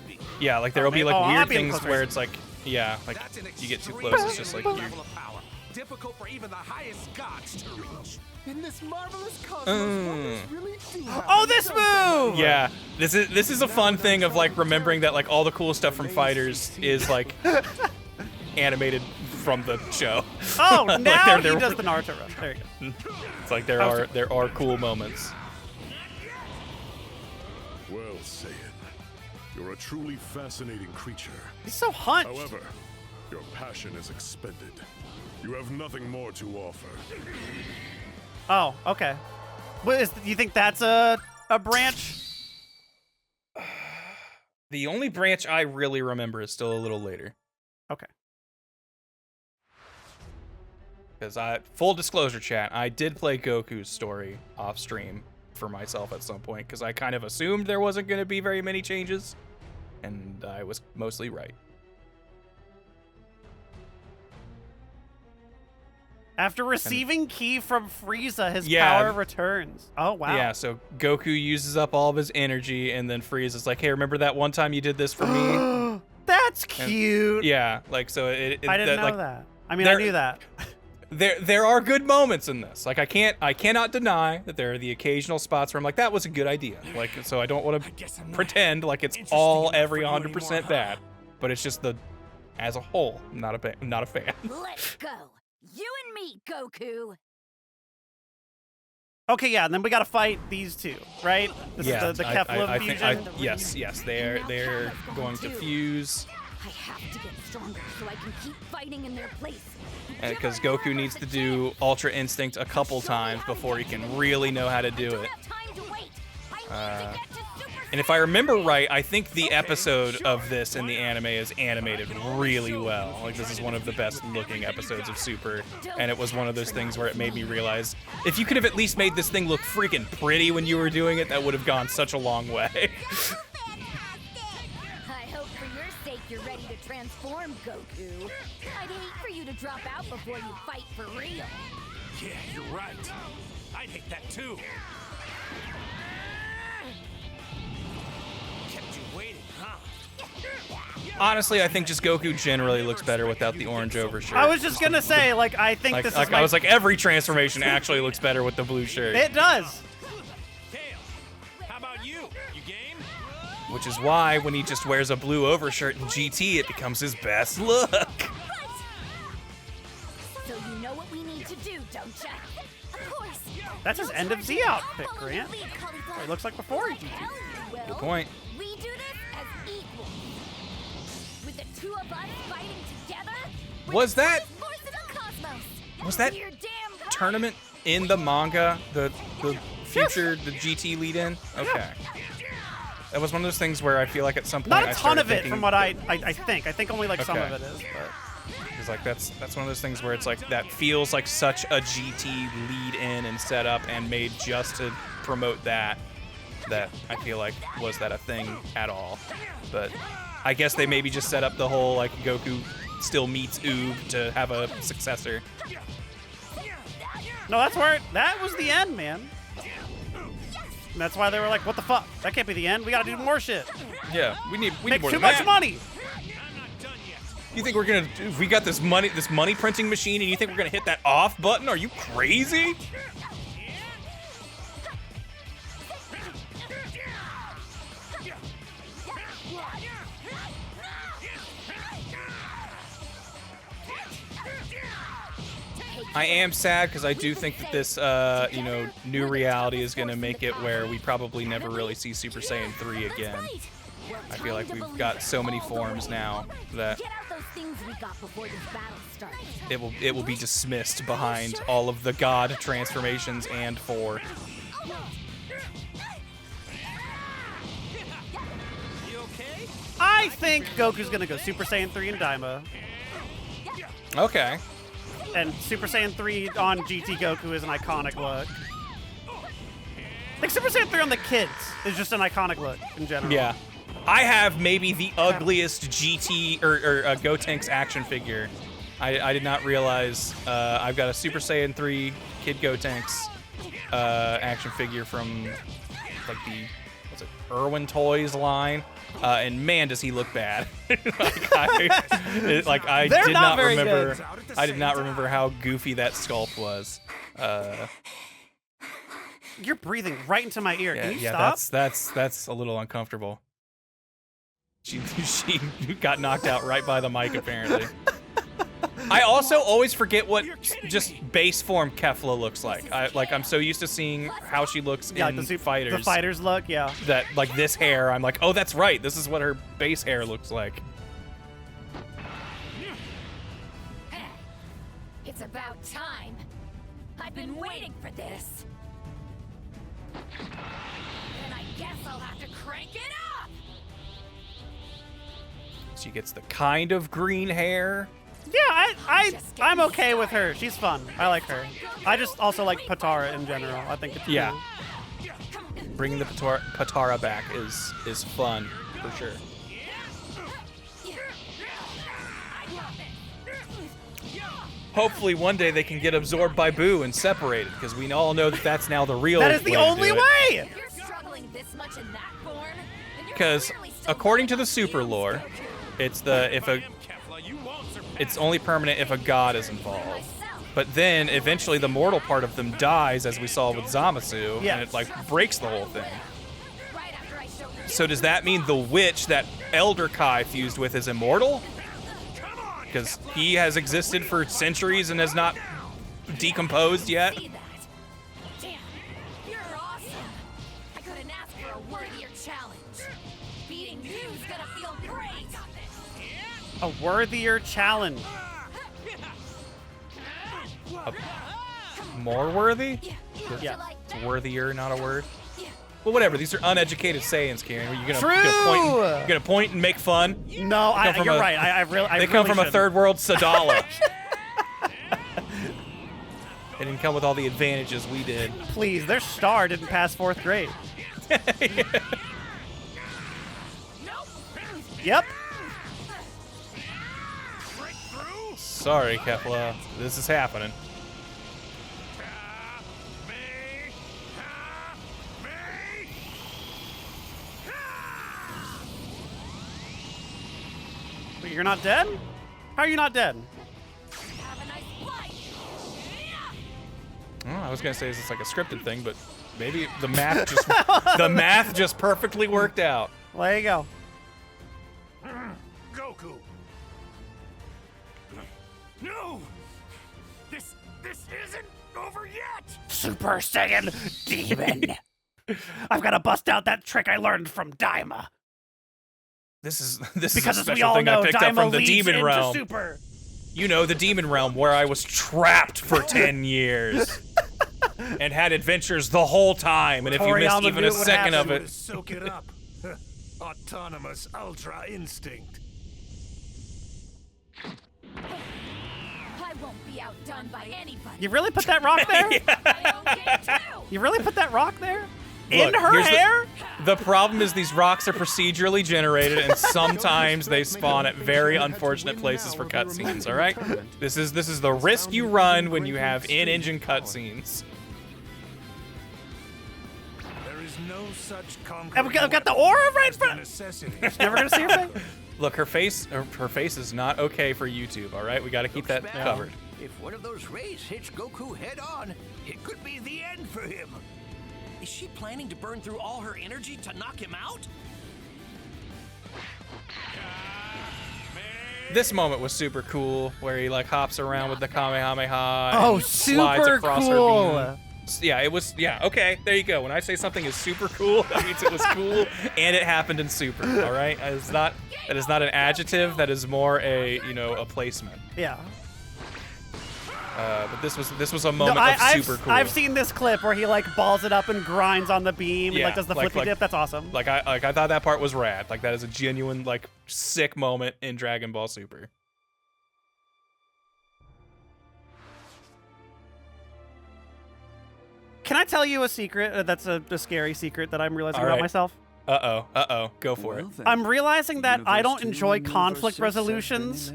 Yeah, like there'll be Oh, like I'll weird be in things close where range. it's like, yeah, like That's an you get too extremely close. It's just like you're. level of power. Difficult for even the highest gods to reach. In this marvelous cosmos, wonders really do happen, Oh, this don't they? move! Yeah, this is a fun thing of like remembering that like all the cool stuff from Fighters is like animated from the show. Oh, Like, now they're- he does the Naruto run. There you go. It's like there are cool moments. Well, Saiyan, you're a truly fascinating creature. He's so hunched. However, Your passion is expended. You have nothing more to offer. Oh, okay. Do you think that's a branch? The only branch I really remember is still a little later. Okay. Because full disclosure, chat, I did play Goku's story off stream for myself at some point because I kind of assumed there wasn't going to be very many changes, and I was mostly right. After receiving key from Frieza, his power returns. Oh, wow. Yeah, so Goku uses up all of his energy, and then Frieza's like, hey, remember that one time you did this for me? That's cute. And, yeah, like, so I didn't know that. I mean, I knew that. There are good moments in this. Like, I cannot deny that there are the occasional spots where I'm like, that was a good idea. Like, so I don't want to pretend like it's all every 100% bad, but it's just as a whole, I'm not a fan. Let's go. You and me, Goku. Okay, yeah, and then we gotta fight these two, right? This is the Kefla fusion. Yes, they're going to fuse. I have to get stronger so I can keep fighting in their place. And because Goku needs to do Ultra Instinct a couple times before he can really know how to do it. And if I remember right, I think the episode of this in the anime is animated really well. Like, this is one of the best looking episodes of Super, and it was one of those things where it made me realize, if you could have at least made this thing look freaking pretty when you were doing it, that would have gone such a long way. I hope for your sake you're ready to transform, Goku. I'd hate for you to drop out before you fight for real. Yeah, you're right. I'd hate that too. Kept you waiting, huh? Honestly, I think just Goku generally looks better without the orange overshirt. I was just gonna say, like, I think this is I was like, every transformation actually looks better with the blue shirt. It does. How about you? You game? Which is why when he just wears a blue overshirt in GT, it becomes his best look. So you know what we need to do, don't ya? Of course. That's his end of Z outfit, Grant. It looks like before GT. Good point. We do this as equals. With the two of us fighting together. Was that tournament in the manga? The future, the GT lead in? Okay. That was one of those things where I feel like at some point Not a I ton started of it thinking, from what I think. I think only like some Okay. of it is, but Because like that's one of those things where it's like that feels like such a GT lead in and set up and made just to promote that I feel like was that a thing at all. But I guess they maybe just set up the whole like Goku still meets Oob to have a successor. no, that was the end, man. And that's why they were like, what the fuck? That can't be the end. We gotta do more shit. Yeah, we need Make more too than much that. money. You think we're gonna? If we got this money printing machine, and you think we're gonna hit that off button? Are you crazy? I am sad because I do think that this, new reality is gonna make it where we probably never really see Super Saiyan 3 again. I feel like we've got so many forms now that it will be dismissed behind all of the God transformations and 4. I think Goku's gonna go Super Saiyan 3 and Daima. Okay. And Super Saiyan 3 on GT Goku is an iconic look. Like Super Saiyan 3 on the kids is just an iconic look in general. Yeah. I have maybe the ugliest GT or Gotenks action figure. I did not realize I've got a Super Saiyan 3 Kid Gotenks action figure from like the Irwin Toys line. And man, does he look bad! I They're did not not very remember. good. I did not remember how goofy that sculpt was. You're breathing right into my ear. Can you yeah, stop? that's a little uncomfortable. She got knocked out right by the mic apparently. I also always forget what just base form Kefla looks like. I'm so used to seeing how she looks in Fighters. The Fighters look, yeah. That like this hair, I'm like, oh, that's right. This is what her base hair looks like. time. I've been waiting for this. And I guess I'll have to crank it up. She gets the kind of green hair. Yeah, I'm okay with her. She's fun. I like her. I just also like Patara in general. I think it's Yeah. cool. Bringing the Patara back is fun for sure. Hopefully one day they can get absorbed by Boo and separated, because we all know that that's now the real way. That is the only way. You're struggling this much in that form, and you're Because clearly still according to the learning super moves, lore, Goku. it's only permanent if a god is involved. Myself. But then eventually the mortal part of them dies, as we saw with Zamasu, Yes. and it like breaks the whole thing. Right after I show you. So does that mean the witch that Elder Kai fused with is immortal? Because he has existed for centuries and has not decomposed yet. See that? Damn, you're awesome. I couldn't ask for a worthier challenge. Beating you's gonna feel great. A worthier challenge. More worthy? Yeah. It's worthier, not a word. Well, whatever. These are uneducated Saiyans, Karen. You're True. gonna point and make fun. No, They come from you're a- right. I really. They come from a should. third world Sadala. They didn't come with all the advantages we did. Please, their star didn't pass 4th grade. Yep. Sorry, Kefla. This is happening. Wait, you're not dead? How are you not dead? Have a nice bite. Oh, I was gonna say it's like a scripted thing, but maybe the math just perfectly worked out. Well, there you go. Goku! No! This isn't over yet! Super Saiyan Demon. I've got to bust out that trick I learned from Daima. This is Because a as we special all thing know, I picked up Daima from the leads demon into realm. Super. You know, the demon realm where I was trapped for 10 years and had adventures the whole time. And if you missed Toriyama even knew a it would second of happen. it, Soak it up. Autonomous Ultra Instinct. I won't be outdone by anybody. You really put that rock there? My own game too. You really put that rock there? In Look, her here's hair? the problem is these rocks are procedurally generated, and sometimes they spawn at very unfortunate places for cutscenes. All right, this is the risk you run when you have in-engine cutscenes. There is no such I've got the aura right in front. necessity. Never gonna see her face? Look, her face is not okay for YouTube. All right, we got to keep that covered. If one of those rays hits Goku head on, it could be the end for him. Is she planning to burn through all her energy to knock him out? This moment was super cool, where he like hops around with the Kamehameha. Oh, and slides super across her cool. beam. Yeah, it was. Yeah, okay, there you go. When I say something is super cool, that means it was cool and it happened in super. All right, that is not an adjective. That is more a a placement. Yeah. But this was a moment of super cool. I've seen this clip where he like balls it up and grinds on the beam, Yeah, like does the like- flippy dip. That's awesome. Like I thought that part was rad. Like that is a genuine like sick moment in Dragon Ball Super. Can I tell you a secret? That's a scary secret that I'm realizing All about right. myself. Uh-oh. Go for it. I'm realizing that I don't enjoy conflict resolutions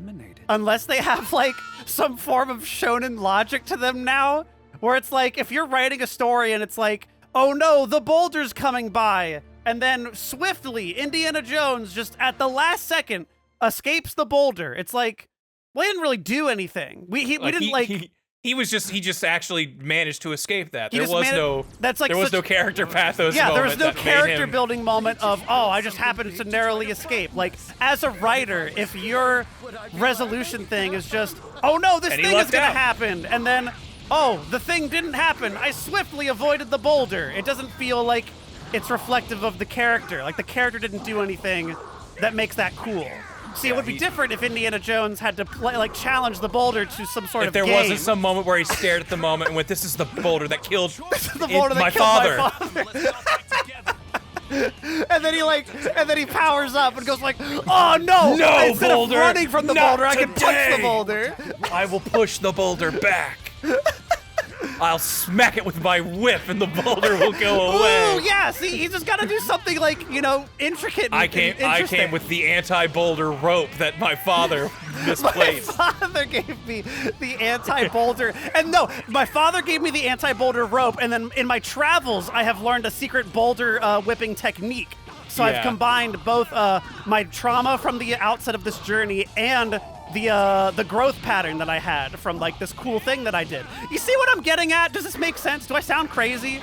unless they have like some form of shonen logic to them now, where it's like if you're writing a story and it's like, oh no, the boulder's coming by, and then swiftly Indiana Jones just at the last second escapes the boulder. It's like, we didn't really do anything. We didn't He just actually managed to escape that. He There just was that's like there was such- no character pathos. Yeah, there was moment no that made character him- building moment of, oh, I just happened to narrowly escape. Like, as a writer, if your resolution thing is just, oh no, this And he thing is lucked gonna out. happen, and then, oh, the thing didn't happen, I swiftly avoided the boulder. It doesn't feel like it's reflective of the character. Like, the character didn't do anything that makes that cool. See, it would be different if Indiana Jones had to challenge the boulder to some sort If of there game. wasn't some moment where he stared at the moment and went, "This is the boulder that killed my father. father." And then he powers up and goes like, "Oh no! No, Instead boulder, of running from the not boulder, I can punch today." the boulder." I will push the boulder back. I'll smack it with my whip and the boulder will go away. Ooh, yeah. See, he's just got to do something intricate. And, I came with the anti-boulder rope that my father misplaced. My father gave me the anti-boulder, and no, my father gave me the anti-boulder rope, and then in my travels, I have learned a secret boulder whipping technique. So I've combined both my trauma from the outset of this journey and the growth pattern that I had from this cool thing that I did. You see what I'm getting at? Does this make sense? Do I sound crazy?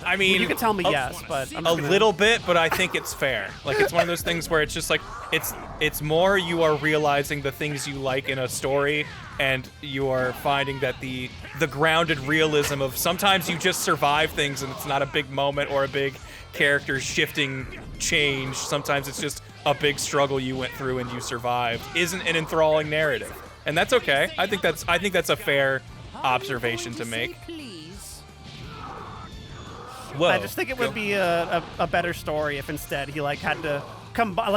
I mean, you can tell me yes, but I'm a little bit, but I think it's fair. It's one of those things where it's just it's more you are realizing the things you like in a story, and you are finding that the grounded realism of sometimes you just survive things and it's not a big moment or a big character shifting change. Sometimes it's just a big struggle you went through and you survived. Isn't an enthralling narrative, and that's okay. I think that's a fair observation to make. Whoa. I just think it would be a better story if instead he had to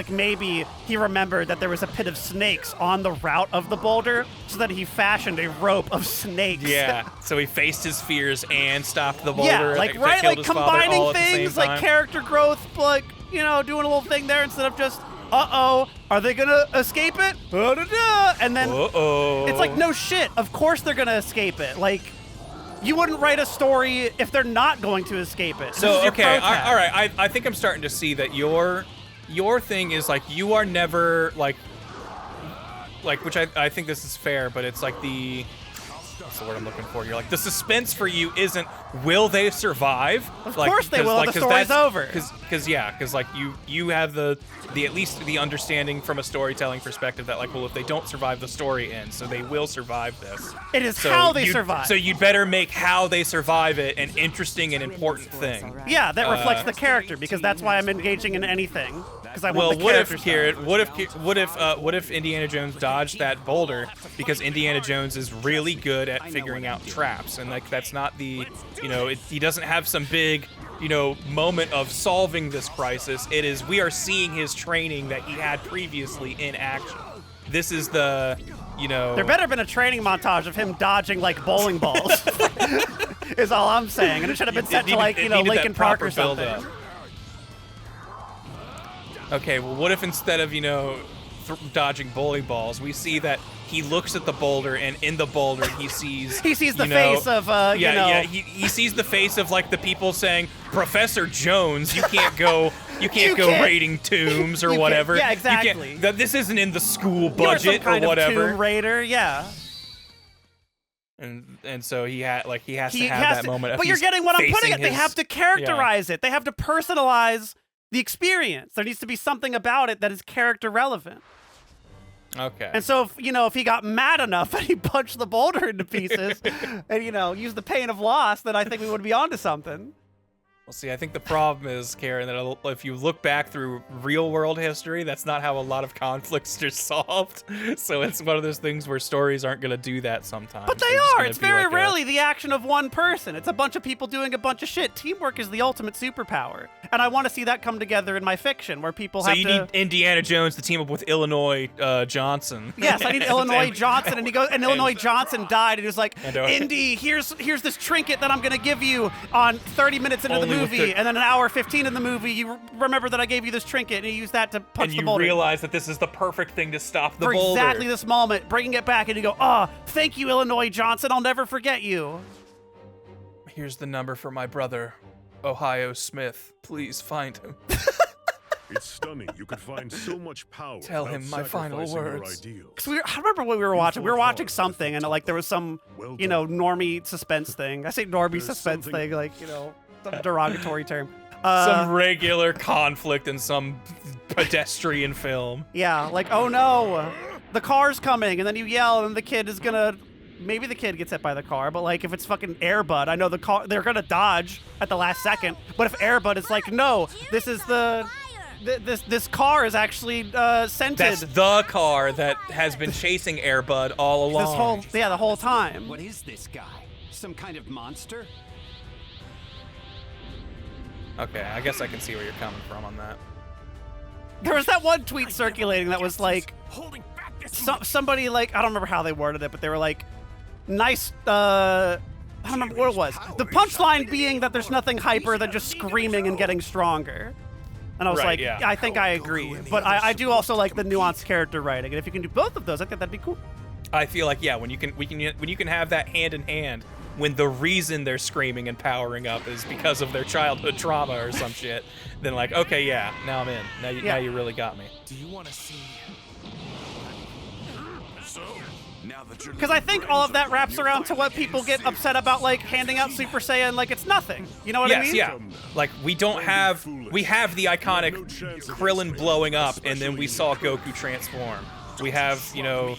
maybe he remembered that there was a pit of snakes on the route of the boulder, so that he fashioned a rope of snakes. Yeah, so he faced his fears and stopped the boulder. Yeah, that killed his father all combining at the things same time. character growth, doing a little thing there instead of just, uh-oh, are they gonna escape it? And then it's no shit. Of course they're gonna escape it. You wouldn't write a story if they're not going to escape it. So okay, all right. I think I'm starting to see that your thing is you are never which I think this is fair, but it's what's the word I'm looking for? You're the suspense for you isn't will they survive? Of course they will. The story's over. Because you have the at least the understanding from a storytelling perspective that if they don't survive, the story ends, so they will survive this. It is how they survive. So you'd better make how they survive it an interesting and important thing. Yeah, that reflects the character, because that's why I'm engaging in anything. Because I want the character. What if Indiana Jones dodged that boulder because Indiana Jones is really good at figuring out traps, and that's not the he doesn't have some big moment of solving this crisis. It is we are seeing his training that he had previously in action. This is the There better have been a training montage of him dodging bowling balls. Is all I'm saying, and it should have been set to Linkin Park or something. Okay, well, what if instead of dodging bowling balls, we see that he looks at the boulder, and in the boulder he sees the face of he sees the face of the people saying, "Professor Jones, you can't go raiding tombs or whatever." Yeah, exactly. This isn't in the school budget You're some kind or whatever. Of tomb raider, yeah. And so he has to have that moment. But you're getting what I'm putting it. They have to characterize it. They have to personalize the experience. There needs to be something about it that is character relevant. Okay. And so if he got mad enough and he punched the boulder into pieces and used the pain of loss, then I think we would be onto something. Well, see, I think the problem is, Karen, that if you look back through real-world history, that's not how a lot of conflicts are solved. So it's one of those things where stories aren't going to do that sometimes. But they are. It's very rarely the action of one person. It's a bunch of people doing a bunch of shit. Teamwork is the ultimate superpower. And I want to see that come together in my fiction, where people have to... So you need Indiana Jones to team up with Illinois Johnson. Yes, I need Illinois Johnson. And Illinois Johnson died, and he was like, Indy, here's this trinket that I'm going to give you on 30 minutes into the movie. And then an hour 15 in the movie, you remember that I gave you this trinket, and you use that to punch the boulder. And you realize that this is the perfect thing to stop the boulder. For exactly this moment, bringing it back, and you go, thank you, Illinois Johnson, I'll never forget you. Here's the number for my brother, Ohio Smith. Please find him. It's stunning. You could find so much power. Tell him my final words. I remember what we were watching. We were watching something, and there was some, normie suspense thing. I say normie suspense thing, some derogatory term. Some regular conflict in some pedestrian film. Yeah, oh no, the car's coming, and then you yell, and the kid is gonna... Maybe the kid gets hit by the car, but if it's fucking Air Bud, I know the car, they're gonna dodge at the last second. But if Air Bud is no, this is the this car is actually scented. That's the car that has been chasing Airbud all along. The whole time. What is this guy? Some kind of monster? Okay, I guess I can see where you're coming from on that. There was that one tweet circulating that was like, somebody like, I don't remember how they worded it, but they were like, nice, I don't remember what it was. The punchline being that there's nothing hyper than just screaming and getting stronger. And I was like, yeah, I think I agree. But I do also like the nuanced character writing, and if you can do both of those, I think that'd be cool. I feel like, yeah, when you can have that hand in hand, when the reason they're screaming and powering up is because of their childhood trauma or some shit, then like, okay, yeah, now I'm in. Now you really got me. Do you want to see? So, now that you're because I think all of that wraps around to what people get upset about, like handing out Super Saiyan like it's nothing. You know what I mean? Yes, yeah. Like we have the iconic Krillin blowing up, and then we saw Goku transform. We have, you know,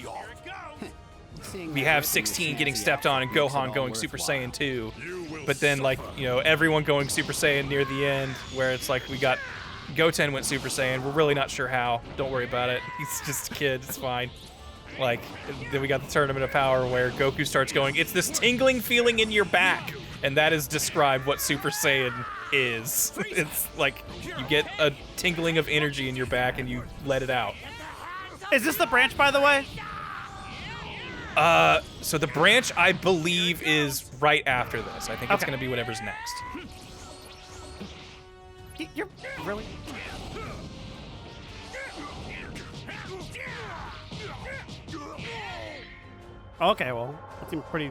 we have 16 getting stepped on and Gohan going Super Saiyan 2, but then like, you know, everyone going Super Saiyan near the end, where it's like we got Goten went Super Saiyan. We're really not sure how. Don't worry about it. He's just a kid. It's fine. Like, then we got the Tournament of Power where Goku starts going, it's this tingling feeling in your back, and that is described what Super Saiyan is. It's like you get a tingling of energy in your back and you let it out. Is this the branch, by the way? So the branch, I believe, is right after this. I think it's going to be whatever's next. You're really... Okay, well, that seemed pretty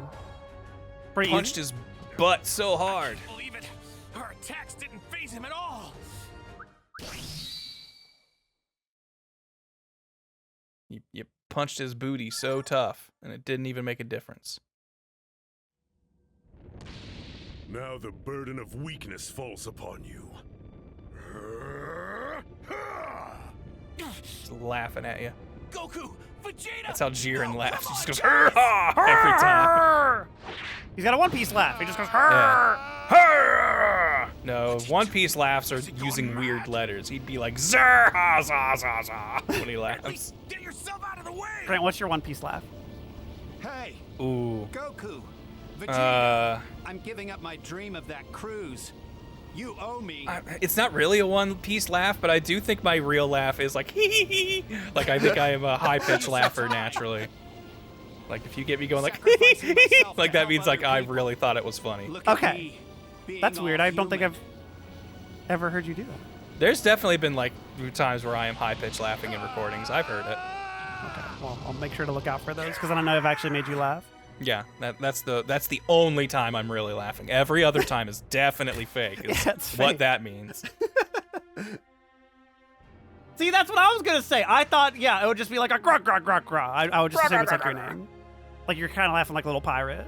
Punched his butt so hard. I can't believe it. Our attacks didn't faze him at all. You punched his booty so tough, and it didn't even make a difference. Now the burden of weakness falls upon you. Just laughing at you. Goku, Vegeta. That's how Jiren laughs. He just goes, "Hurrah!" every time. He's got a One Piece laugh. He just goes, Yeah. No, One Piece laughs are using weird letters. He'd be like, "Zah, za, za, za," when he laughs. Get yourself out of the way. Grant, what's your One Piece laugh? Hey, Ooh. Goku, Vegeta, Uh. I'm giving up my dream of that cruise. You owe me. It's not really a One Piece laugh, but I do think my real laugh is like, hee hee hee. Like, I think I am a high-pitched laugher naturally. Like, if you get me going like, hee hee hee, like that means like I really thought it was funny. Okay. That's weird. I don't think I've ever heard you do that. There's definitely been like times where I am high-pitched laughing in recordings. I've heard it. Okay, well, I'll make sure to look out for those, because I don't know if I've actually made you laugh. Yeah, that's the only time I'm really laughing. Every other time is definitely fake. Is Yeah, it's what fake. that means. See, that's what I was gonna say. I thought, yeah, it would just be like a grok, grok, grok, grok. I would just assume it's like your name. Like you're kind of laughing like a little pirate.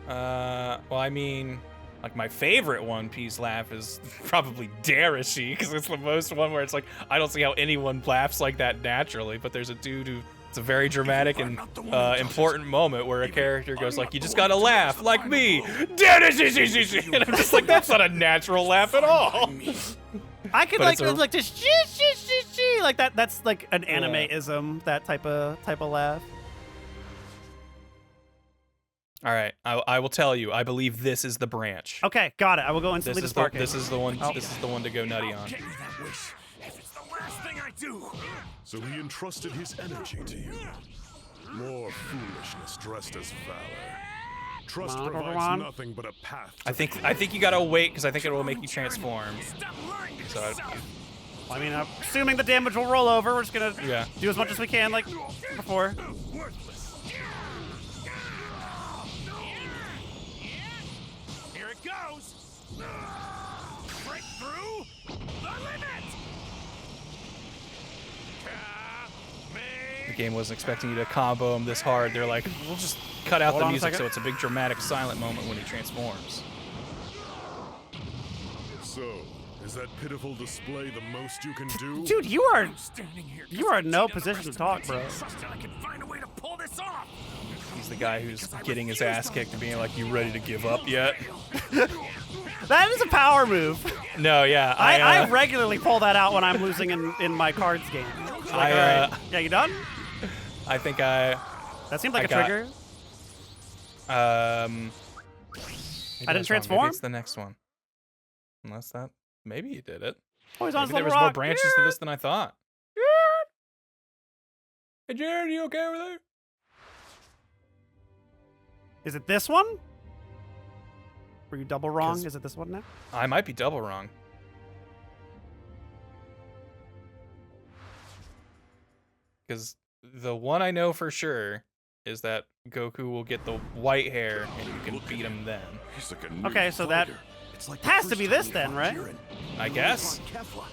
Well, I mean, like my favorite One Piece laugh is probably Darashi, because it's the most one where it's like, I don't see how anyone laughs like that naturally, but there's a dude who, it's a very dramatic and important moment where a character goes like, you just gotta laugh, like me, Darashi, and I'm just like, that's not a natural laugh at all. I could But like just like that. That's like an anime-ism, that type of laugh. All right, I will tell you. I believe this is the branch. Okay, got it. I will go instantly to Spark. This is the one. This is the one to go nutty on. Get you that wish if it's the last thing I do. So he entrusted his energy to you. More foolishness dressed as valor. Trust Come on, provides everyone. nothing but a path. I think you gotta wait because I think it will make you transform. So I mean, I'm assuming the damage will roll over. We're just gonna do as much as we can, like before. Here it goes. Break through the limit. the game wasn't expecting you to combo him this hard. They're like, we'll just cut out Hold the on a music second. so it's a big dramatic silent moment when he transforms. So, is that pitiful display the most you can do? Dude, you are in no together position to rest talk, of bro. my team, trusting I can find a way to pull this off. He's the guy who's getting his ass kicked and being like, you ready to give up yet? That is a power move. No, yeah. I regularly pull that out when I'm losing in my cards game. Like, all right. Yeah, you done? I think I. That seemed like I a got- trigger. Maybe I didn't that's wrong. transform? Maybe it's the next one. Unless that. Maybe you did it. Oh, he's on Maybe his there little was more rock. branches to this than I thought. Hey, Jared, you okay over there? Is it this one? Were you double wrong? 'Cause- Is it this one now? I might be double wrong. Because the one I know for sure is that Goku will get the white hair and you can beat him then. He's like a new Okay, so that fighter. It's like the has to first be time this we then, fought right? Jiren. I We guess. fought Kefla.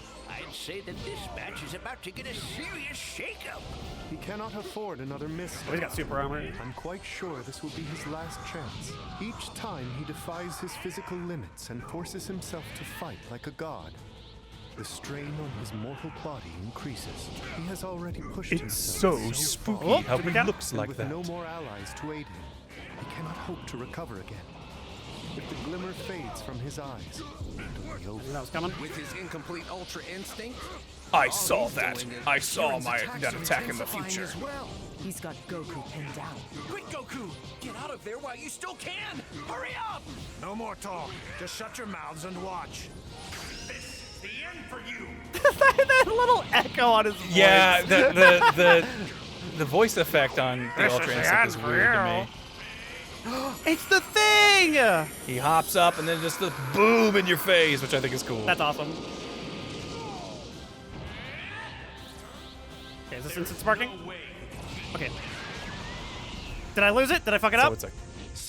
I'd say that this match is about to get a serious shakeup. He cannot afford another misstep. Oh, he's got super armor. I'm quite sure this will be his last chance. Each time he defies his physical limits and forces himself to fight like a god. The strain on his mortal body increases. He has already pushed himself far. Oh, how did we he get- looks And like with that. no more allies to aid him, he cannot hope to recover again. If the glimmer fades from his eyes, it'll be over. That was coming. With his incomplete ultra instinct, I saw that. I saw that attack in the intensifying future. as well. He's got Goku pinned down. Quick, Goku! Get out of there while you still can! Hurry up! No more talk. Just shut your mouths and watch. This is the end for you. That little echo on his voice. Yeah, the voice effect on the Ultra Instinct is weird to me. It's the thing! He hops up and then just the boom in your face, which I think is cool. That's awesome. Okay, is this instant sparking? Okay. Did I lose it? Did I fuck it So up? it's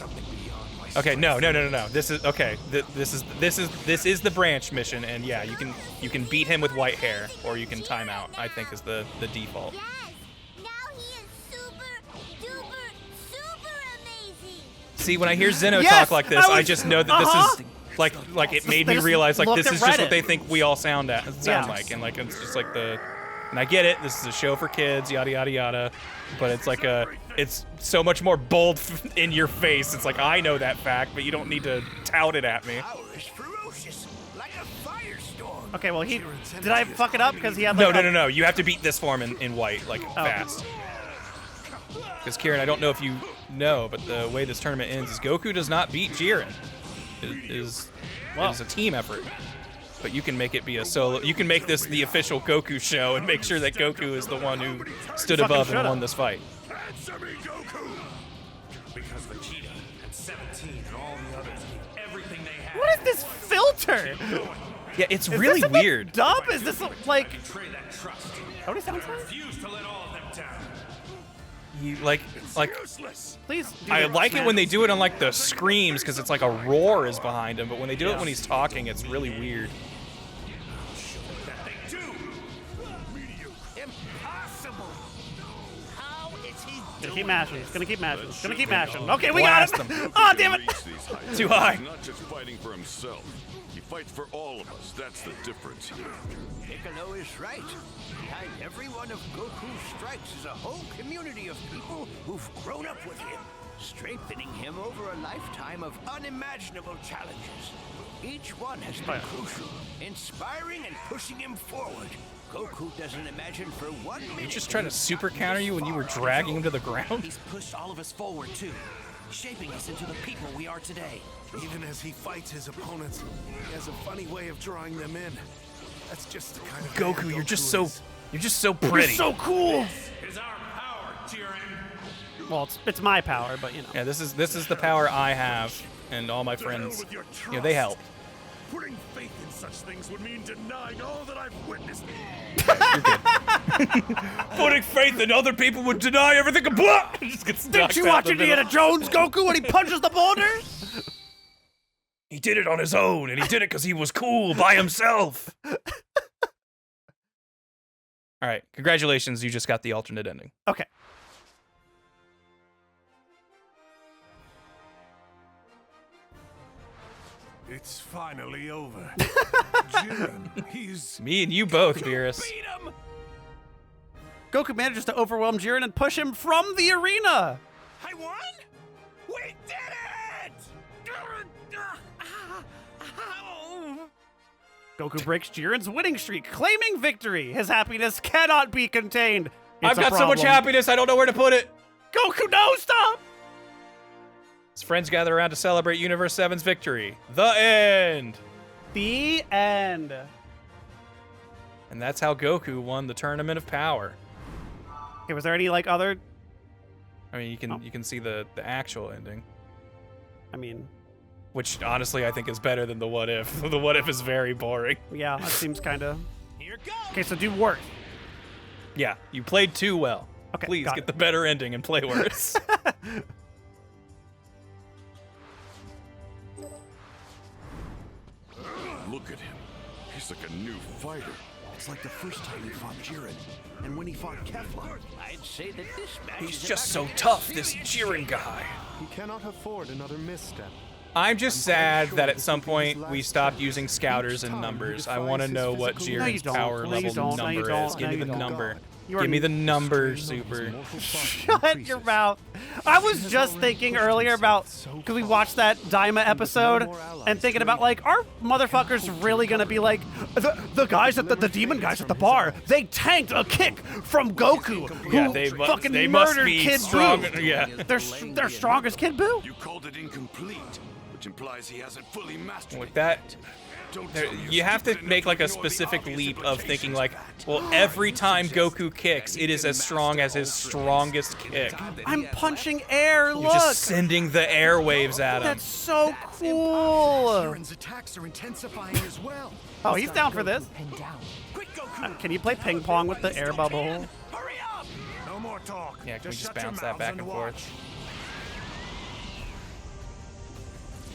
like, okay, no. This is okay. This is the branch mission, and yeah, you can beat him with white hair, or you can time out. I think is the default. Yes! Now he is super, duper, super amazing! See, when I hear Zeno Yes, talk like this, I I was- just know that this is like it made They me just realize like look this at is just Reddit. what they think we all sound Yeah. like, and like it's just like and I get it. This is a show for kids, yada yada yada, but it's like it's so much more bold in your face. It's like I know that fact, but you don't need to tout it at me. Power is ferocious, like a firestorm. Okay, well, did I fuck it up because he had No, like no. You have to beat this form in white, like fast. Because Kieran, I don't know if you know, but the way this tournament ends is Goku does not beat Jiren. It is a team effort. But you can make it be a solo. You can make this the official Goku show and make sure that Goku is the one who stood Fucking above and should've. won this fight. Answer me, Goku! Because Vegeta and 17 and all the others gave everything they had. What is this filter? Yeah, it's Is really this a bit weird. Dumb? Is this like? Betray that trust. How many sounds like? Refuse to let all of them down. You like Useless! Please. Do I the like it when they smash. do it on like the screams because it's like a roar is behind him, but when they do it when he's talking, it's really weird. That they do. Impossible! How is he Gonna doing keep mashing. He's gonna keep mashing. He's gonna keep mashing. Oh, Okay, we got blast him. him. Oh, damn it. Reach these heights. Too high. He's not just fighting for himself. He fights for all of us. That's the difference here. Piccolo is right. Behind every one of Goku's strikes is a whole community of people who've grown up with him, strengthening him over a lifetime of unimaginable challenges. Each one has been crucial, inspiring and pushing him forward. Goku doesn't imagine for 1 minute. You just trying to super counter you when you were dragging him to the ground? He's pushed all of us forward too, shaping us into the people we are today. Even as he fights his opponents, he has a funny way of drawing them in. That's just the kind of man Goku, you're just Goku so is. pretty. So cool. Is our power, Jiren. Well, it's my power, but you know. Yeah, this is the power I have, and all my friends. with your You know, they help. Putting faith in such things would mean denying all that I've witnessed. Putting faith in other people would deny everything. Just gets Didn't you watch Indiana Jones, Goku, when he punches the boulders? He did it on his own, and he did it because he was cool by himself. All right, congratulations, you just got the alternate ending. Okay. It's finally over. Jiren, he's... Me and you both, Beerus. Beat him! Goku manages to overwhelm Jiren and push him from the arena. I won? We did it! Goku breaks Jiren's winning streak, claiming victory. His happiness cannot be contained. I've got so much happiness, I don't know where to put it. Goku, no, stop! His friends gather around to celebrate Universe 7's victory. The end. The end. And that's how Goku won the Tournament of Power. Okay, was there any like other? I mean, you can see the actual ending, I mean, which honestly I think is better than the what if. The what if is very boring. yeah, that seems kind of. Okay, so do worse. Yeah, you played too well. Okay, Please got get it. the better ending and play worse. Look at him. He's like a new fighter. It's like the first time he fought Jiren, and when he fought Kefla. I'd say that this match He's is just about so to get tough, this serious Jiren here. guy. He cannot afford another misstep. I'm just sad sure that at this some will be his point we last stopped chance. using scouters Each and time he numbers. I defies want to his know what physical Jiren's don't. power No, you level don't. No, you number don't. is. Give No, me you the don't. number. You are- Give me the number, Strain on his Super. mortal body Shut increases. your mouth. I was just thinking earlier about, because we watched that Daima episode, and thinking about, like, are motherfuckers really going to be like, the guys at the demon guys at the bar, they tanked a kick from Goku, who Yeah, fucking they must murdered be Kid strong. Buu. Yeah. They're strong as Kid Buu. You called it incomplete, which implies he hasn't fully mastered With it. that, Don't tell me you're you have to stupid make enough like to a ignore the specific obvious leap of thinking like, implications well, every time Goku kicks, it is as strong as his strongest kick. I'm punching air, You're look. just sending the airwaves at him. That's so cool. Jiren's attacks are intensifying as well. Oh, he's down for this. Pinned down. Quick, Goku! Can you play ping pong with the air bubble? Hurry up! No more talk. Yeah, can we just shut your bounce that mouths back and watch. forth?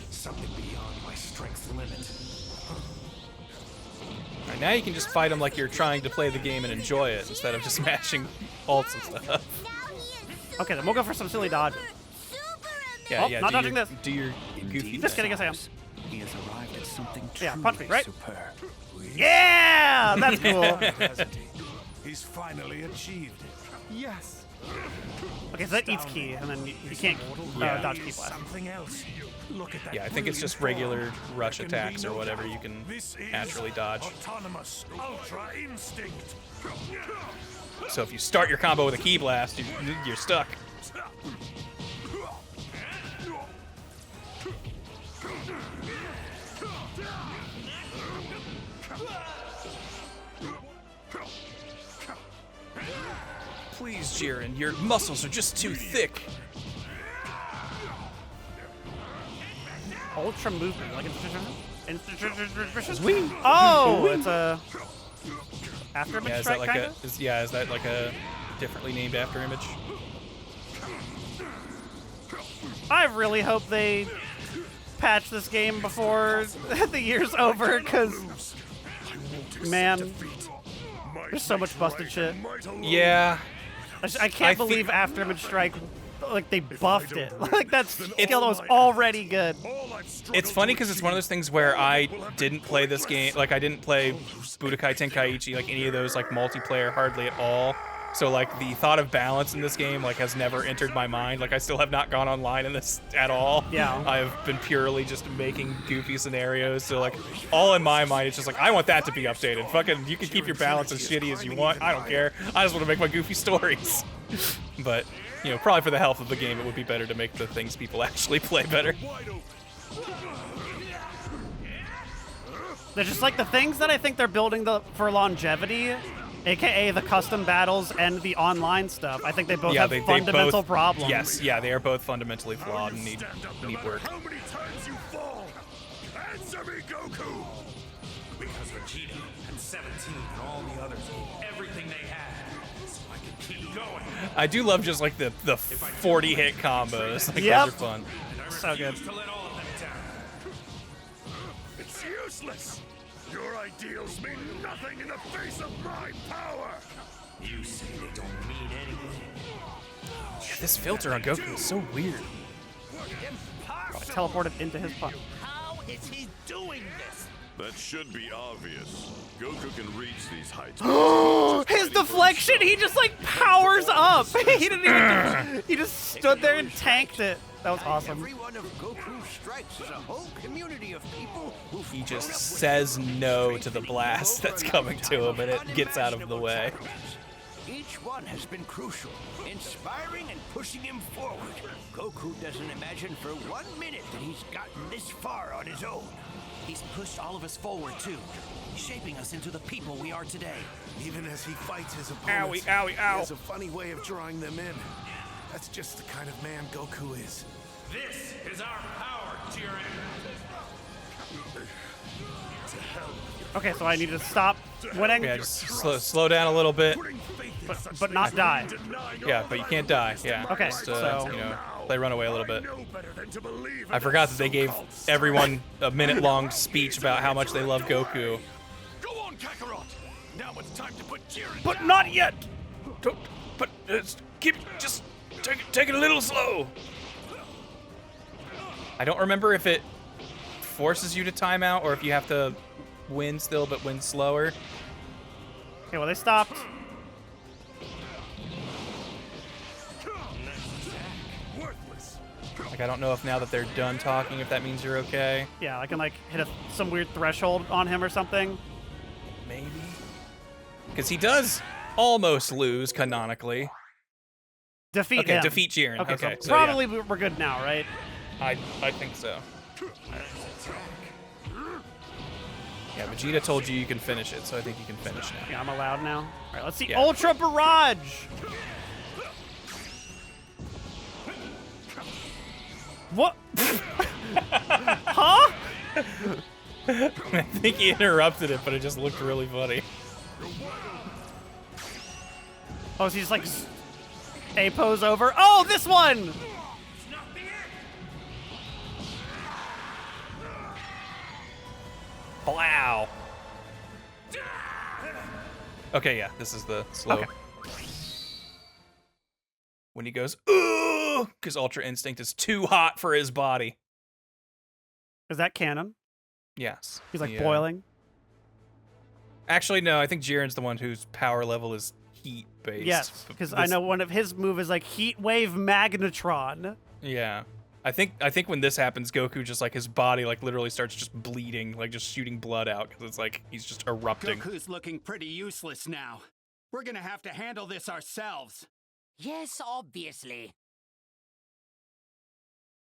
Something beyond my strength's limit. All right, now you can just fight him like you're trying to play the game and enjoy it instead of just mashing ults and stuff. Okay, then we'll go for some silly dodge. Yeah, Oh, yeah. not do dodging your, this. Do your goofy. Just kidding, I am. He has arrived at something Yeah, punch me, right? superb. Yeah, that's cool. He's finally achieved it. Yes. Okay, so that eats key, and then you can't Yeah. dodge key blast. Something else. Look at that. Yeah, I think it's just regular rush attacks or whatever you can naturally dodge. Autonomous Ultra Instinct. So if you start your combo with a key blast, you're stuck. Please, Jiren, your muscles are just too thick. Ultra movement, like Oh, it's a after image Yeah, is that strike, like kind a of. is that like a differently named after image? I really hope they patch this game before the year's over, because man, there's so much busted shit. Yeah. I can't believe after image strike, like they buffed it. Like that skill that was already good. It's funny because it's one of those things where I didn't play this game, like I didn't play Budokai Tenkaichi, like any of those like multiplayer hardly at all. So like the thought of balance in this game like has never entered my mind. Like I still have not gone online in this at all. Yeah. I've been purely just making goofy scenarios. So like all in my mind it's just like I want that to be updated. Fucking you can keep your balance as shitty as you want. I don't care. I just want to make my goofy stories. But you know, probably for the health of the game, it would be better to make the things people actually play better. They're just like the things that I think they're building for longevity, aka the custom battles and the online stuff. I think they both have fundamental both, problems. Yes, yeah, they are both fundamentally flawed and need work. How many times you fall? Answer me, Goku. Because Vegeta and 17 and all the others gave everything they had, so I could keep going. I do love just like the 40 hit combos. Like Yep. those are fun. So good. To let all of them down. It's useless. Your ideals mean nothing in the face of my power. You say they don't mean anything. This filter on Goku is so weird. I teleported into his punch. How is he doing this? That should be obvious. Goku can reach these heights. His deflection, he just like powers up. He didn't even. He just stood there and tanked it. That was awesome. Every one of Goku's strikes is a whole community of people who He just says no to the blast that's coming to him, and it gets out of the way. Each one has been crucial, inspiring and pushing him forward. Goku doesn't imagine for 1 minute that he's gotten this far on his own. He's pushed all of us forward, too, shaping us into the people we are today. Even as he fights his opponents, Owie, owie, he ow. has a funny way of drawing them in. That's just the kind of man Goku is. This is our power, Jiren. Okay, so I need to stop winning, Yeah, just slow down a little bit. but not die. Yeah, but you can't die. Yeah. Okay, Just, so- you know, play runaway a little bit. I forgot that they gave everyone a minute-long speech about how much they love Goku. Go on, Kakarot. Now it's time to put Jiren. But not yet. But just take it a little slow. I don't remember if it forces you to time out or if you have to win still, but win slower. Okay, well they stopped. Like, I don't know if now that they're done talking, if that means you're okay. Yeah, I can like hit some weird threshold on him or something. Maybe. Because he does almost lose canonically. Defeat Okay, him. defeat Jiren. Okay, so so yeah. probably we're good now, right? I think so. Yeah, Vegeta told you can finish it, so I think you can finish now. Yeah, I'm allowed now. All right, let's see. Yeah. Ultra Barrage. What? Huh? I think he interrupted it, but it just looked really funny. Oh, so he's just like a pose over. Oh, this one. Wow. Okay, yeah, this is the slow. Okay. When he goes, ooh, because Ultra Instinct is too hot for his body. Is that canon? Yes. He's like he, boiling. Actually, no, I think Jiren's the one whose power level is heat based. Yes, because I know one of his moves is like Heat Wave Magnetron. Yeah. I think when this happens, Goku just like his body like literally starts just bleeding, like just shooting blood out because it's like he's just erupting. Goku's looking pretty useless now. We're gonna have to handle this ourselves. Yes, obviously.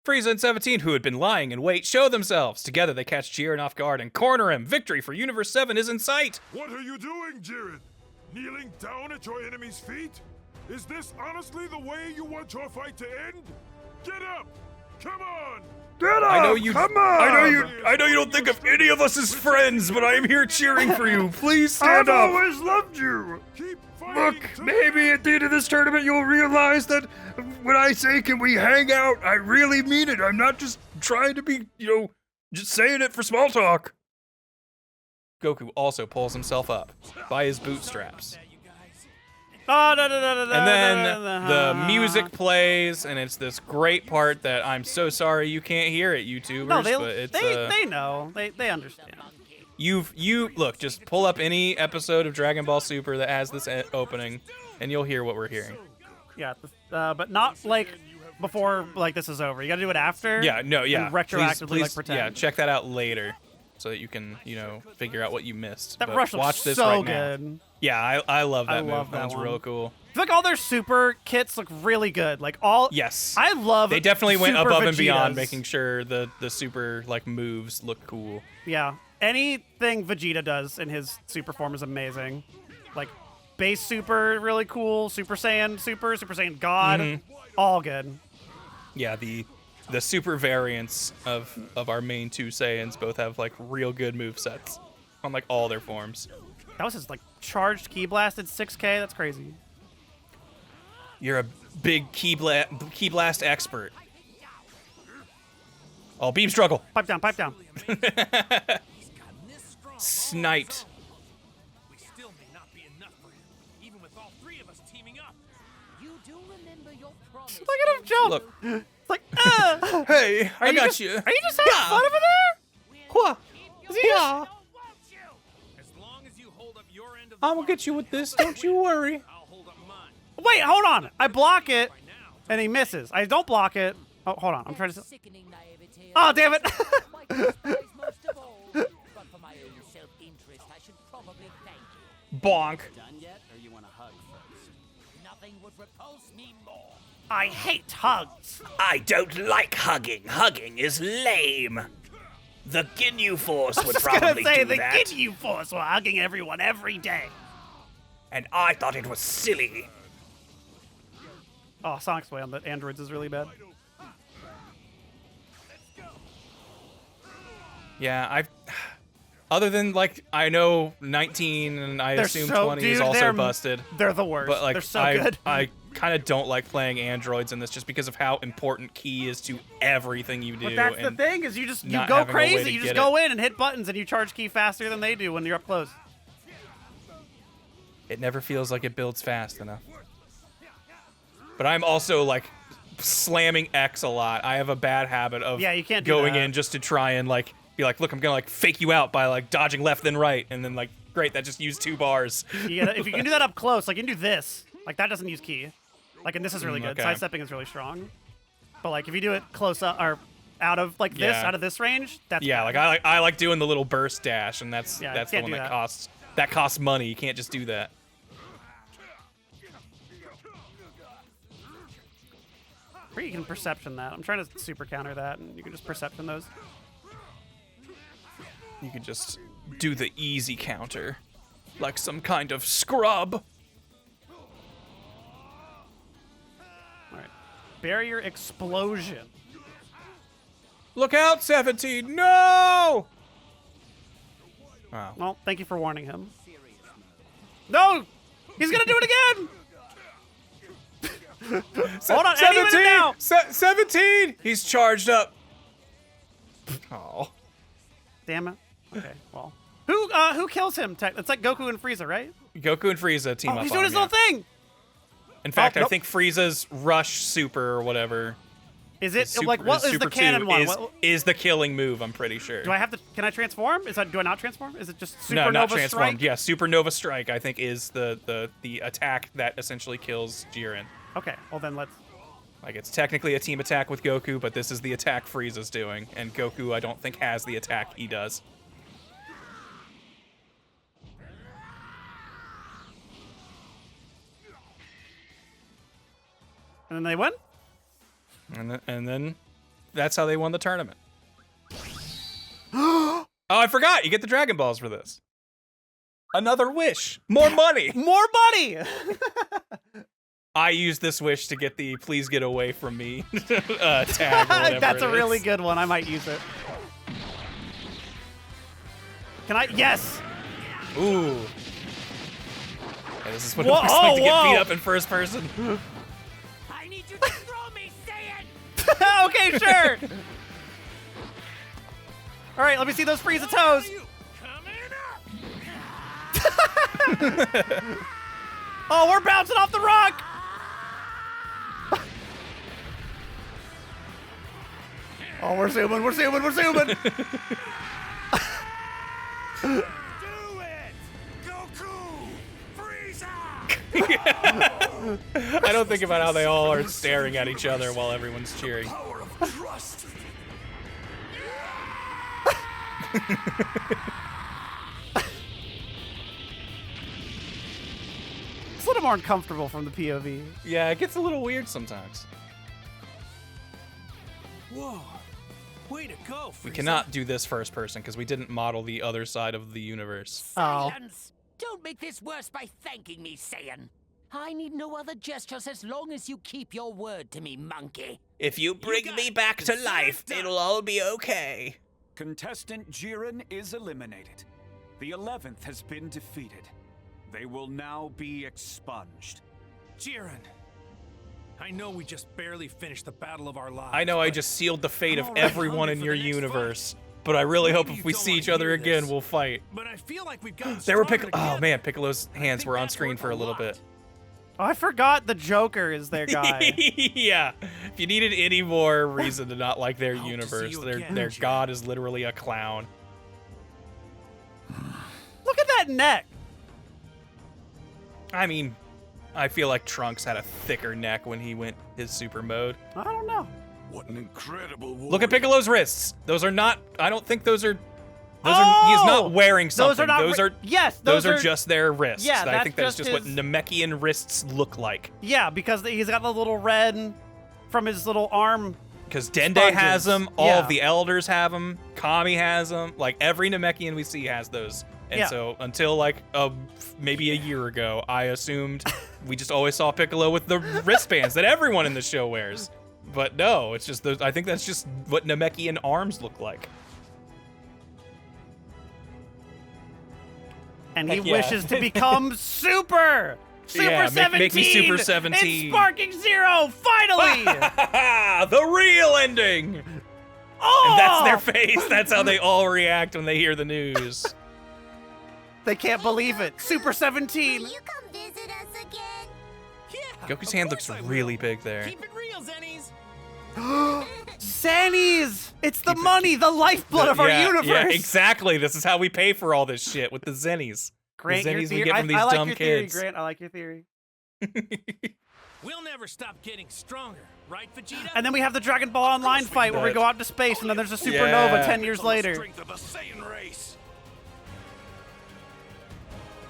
Frieza and 17, who had been lying in wait, show themselves. Together they catch Jiren off guard and corner him. Victory for Universe 7 is in sight. What are you doing, Jiren? Kneeling down at your enemy's feet? Is this honestly the way you want your fight to end? Get up! Come on! Get up! I know you. Come on! I know you don't think of any of us as friends, but I am here cheering for you. Please stand up. I've always loved you. Keep fighting. Look, maybe at the end of this tournament you'll realize that when I say can we hang out, I really mean it. I'm not just trying to be, just saying it for small talk. Goku also pulls himself up by his bootstraps. Oh, And then the music plays, and it's this great part that I'm so sorry you can't hear it, YouTubers. No, but it's, they know. They understand. You look, just pull up any episode of Dragon Ball Super that has this opening, and you'll hear what we're hearing. Yeah, but not like before like this is over. You gotta do it after. Yeah, no, yeah. And retroactively please, like pretend. Yeah, check that out later, so that you can figure out what you missed. That But rush was watch this so right good. now. Yeah, I love that I move. love That that one's one. real cool. I feel like all their super kits look really good. Like all. Yes. I love. They definitely went Super above and beyond, Vegetas. making sure the super like moves look cool. Yeah. Anything Vegeta does in his super form is amazing. Like base super, really cool. Super Saiyan super, Super Saiyan God, Mm-hmm. all good. Yeah, the super variants of our main two Saiyans both have like real good move sets on like all their forms. That was his like charged ki blasted 6K. That's crazy. You're a big ki blast expert. Oh, beam struggle. Pipe down, pipe down. Sniped. We still may not be enough for him, even with all three of us teaming up. You do remember your promise. Look at him jump. Look. It's like, Hey, I got you. Are you just having fun over there? What? Is he just I'm gonna get you with this. Don't you worry. Wait, hold on. I block it, and he misses. I don't block it. Oh, hold on. I'm trying to. Oh, damn it! Bonk. I hate hugs. I don't like hugging. Hugging is lame. The Ginyu Force would probably say do the that. Ginyu Force were hugging everyone every day. And I thought it was silly. Oh, Sonic's way on the androids is really bad. Yeah, I've. Other than like I know 19 and I They're assume so- 20 is dude, also they're- busted. They're the worst. But like They're so good. I kind of don't like playing androids in this just because of how important key is to everything you do. But that's the and thing is you not go having a way crazy. to You just get go in and hit buttons and you charge key faster than they do when you're up close. It never feels like it builds fast enough. But I'm also like slamming X a lot. I have a bad habit of Yeah, you can't do going that. in just to try and like be like, look, I'm gonna like fake you out by like dodging left then right, and then like great, that just used 2 bars. If you can do that up close, like you can do this. Like that doesn't use key. Like and this is really good. Okay. Sidestepping is really strong. But like if you do it close up or out of like this, Yeah. out of this range, that's Yeah, bad. like I like doing the little burst dash, and that's Yeah, that's the can't one do that that. costs money. You can't just do that. Or you can perception that. I'm trying to super counter that, and you can just perception those. You could just do the easy counter, like some kind of scrub. All right. Barrier explosion. Look out, 17! No! Wow. Well, thank you for warning him. No! He's gonna do it again! Hold on, 17! any minute now! 17! He's charged up. Oh. Damn it. Okay, well. Who kills him? It's like Goku and Frieza, right? Goku and Frieza team Oh, up he's on doing him, his little yeah. thing! In fact, nope. I think Frieza's Rush Super or whatever. Is it, Super- like, what is Super the canon 2 one? Is the killing move, I'm pretty sure. Do I have to, can I transform? Do I not transform? Is it just Supernova No, not transformed. Strike? Yeah, Supernova Strike, I think, is the attack that essentially kills Jiren. Okay, well then let's... Like, it's technically a team attack with Goku, but this is the attack Frieza's doing, and Goku, I don't think, has the attack he does. And then they win? And then that's how they won the tournament. Oh, I forgot! You get the Dragon Balls for this. Another wish! More money! More money! I used this wish to get the "Please get away from me" tag. Or whatever That's a it really is. good one. I might use it. Can I? Yes! Ooh. Yeah, this is what it Whoa, looks like to get whoa. beat up in first person. I need you to throw me, Saiyan! Okay, sure! Alright, let me see those Frieza toes! Oh, we're bouncing off the rock! Oh, we're zooming, we're zooming, we're zooming! Do it! Goku! Frieza! I don't think about how they all are staring at each other while everyone's cheering. Power of trust! It's a little more uncomfortable from the POV. Yeah, it gets a little weird sometimes. Whoa. Way to go, We Frieza. cannot do this first person because we didn't model the other side of the universe. Oh. Silence! Don't make this worse by thanking me, Saiyan. I need no other gestures as long as you keep your word to me, monkey. If you bring me back to life, it'll all be okay. Contestant Jiren is eliminated. The 11th has been defeated. They will now be expunged. Jiren. I know we just barely finished the battle of our lives. I know I but just sealed the fate I'm of already everyone hungry in for your the next universe, but I really hope Maybe if you we don't see wanna each other hear again, this, we'll fight. But I feel like we've gotten They were stronger Oh together. man, Piccolo's hands think were on that's screen worth for a a little lot. bit. Oh, I forgot the Joker is their guy. Yeah, if you needed any more reason to not like their Hope to see universe, you their again, their Jiren. god is literally a clown. Look at that neck. I mean, I feel like Trunks had a thicker neck when he went his super mode. I don't know. What an incredible warrior. Look at Piccolo's wrists. Those are not. I don't think those are. He's not wearing something. Those are just their wrists. Yeah, I think that's just what his... Namekian wrists look like. Yeah, because he's got the little red from his little arm. Because Dende has them, all of the elders have them, Kami has them, like every Namekian we see has those. And so until like maybe a year ago, I assumed we just always saw Piccolo with the wristbands that everyone in the show wears. But no, it's just those. I think that's just what Namekian arms look like. And he wishes to become Super 17! Make me Super 17. It's Sparking Zero, finally! The real ending! Oh! And that's their face. That's how they all react when they hear the news. They can't believe it. Super 17! Will you come visit us again? Yeah, Goku's hand looks really big there. Keep it real, Zennies. Zennies! It's the money, the lifeblood of our universe! Yeah, exactly. This is how we pay for all this shit, with the Zennies. Grant, the Zennies we your theory. get from these I like dumb your kids. theory, Grant. I like your theory. We'll never stop getting stronger, right, Vegeta? And then we have the Dragon Ball Online fight where we go out into space and then there's a supernova 10 years later.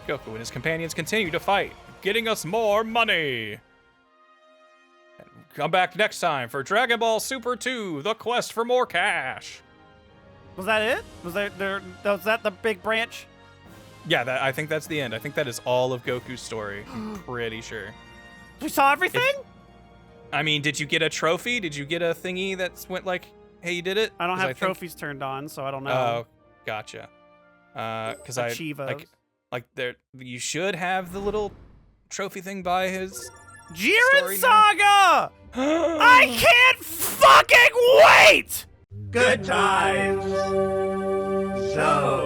Goku and his companions continue to fight, getting us more money. And come back next time for Dragon Ball Super 2, The Quest for More Cash. Was that it? Was that the big branch? Yeah, I think that's the end. I think that is all of Goku's story. I'm pretty sure. We saw everything? I mean, did you get a trophy? Did you get a thingy that went like, hey, you did it? I don't have trophies turned on, so I don't know. Oh, gotcha. Because Achievos. like there, you should have the little trophy thing by his Jiren Saga! I can't fucking wait! Good times. So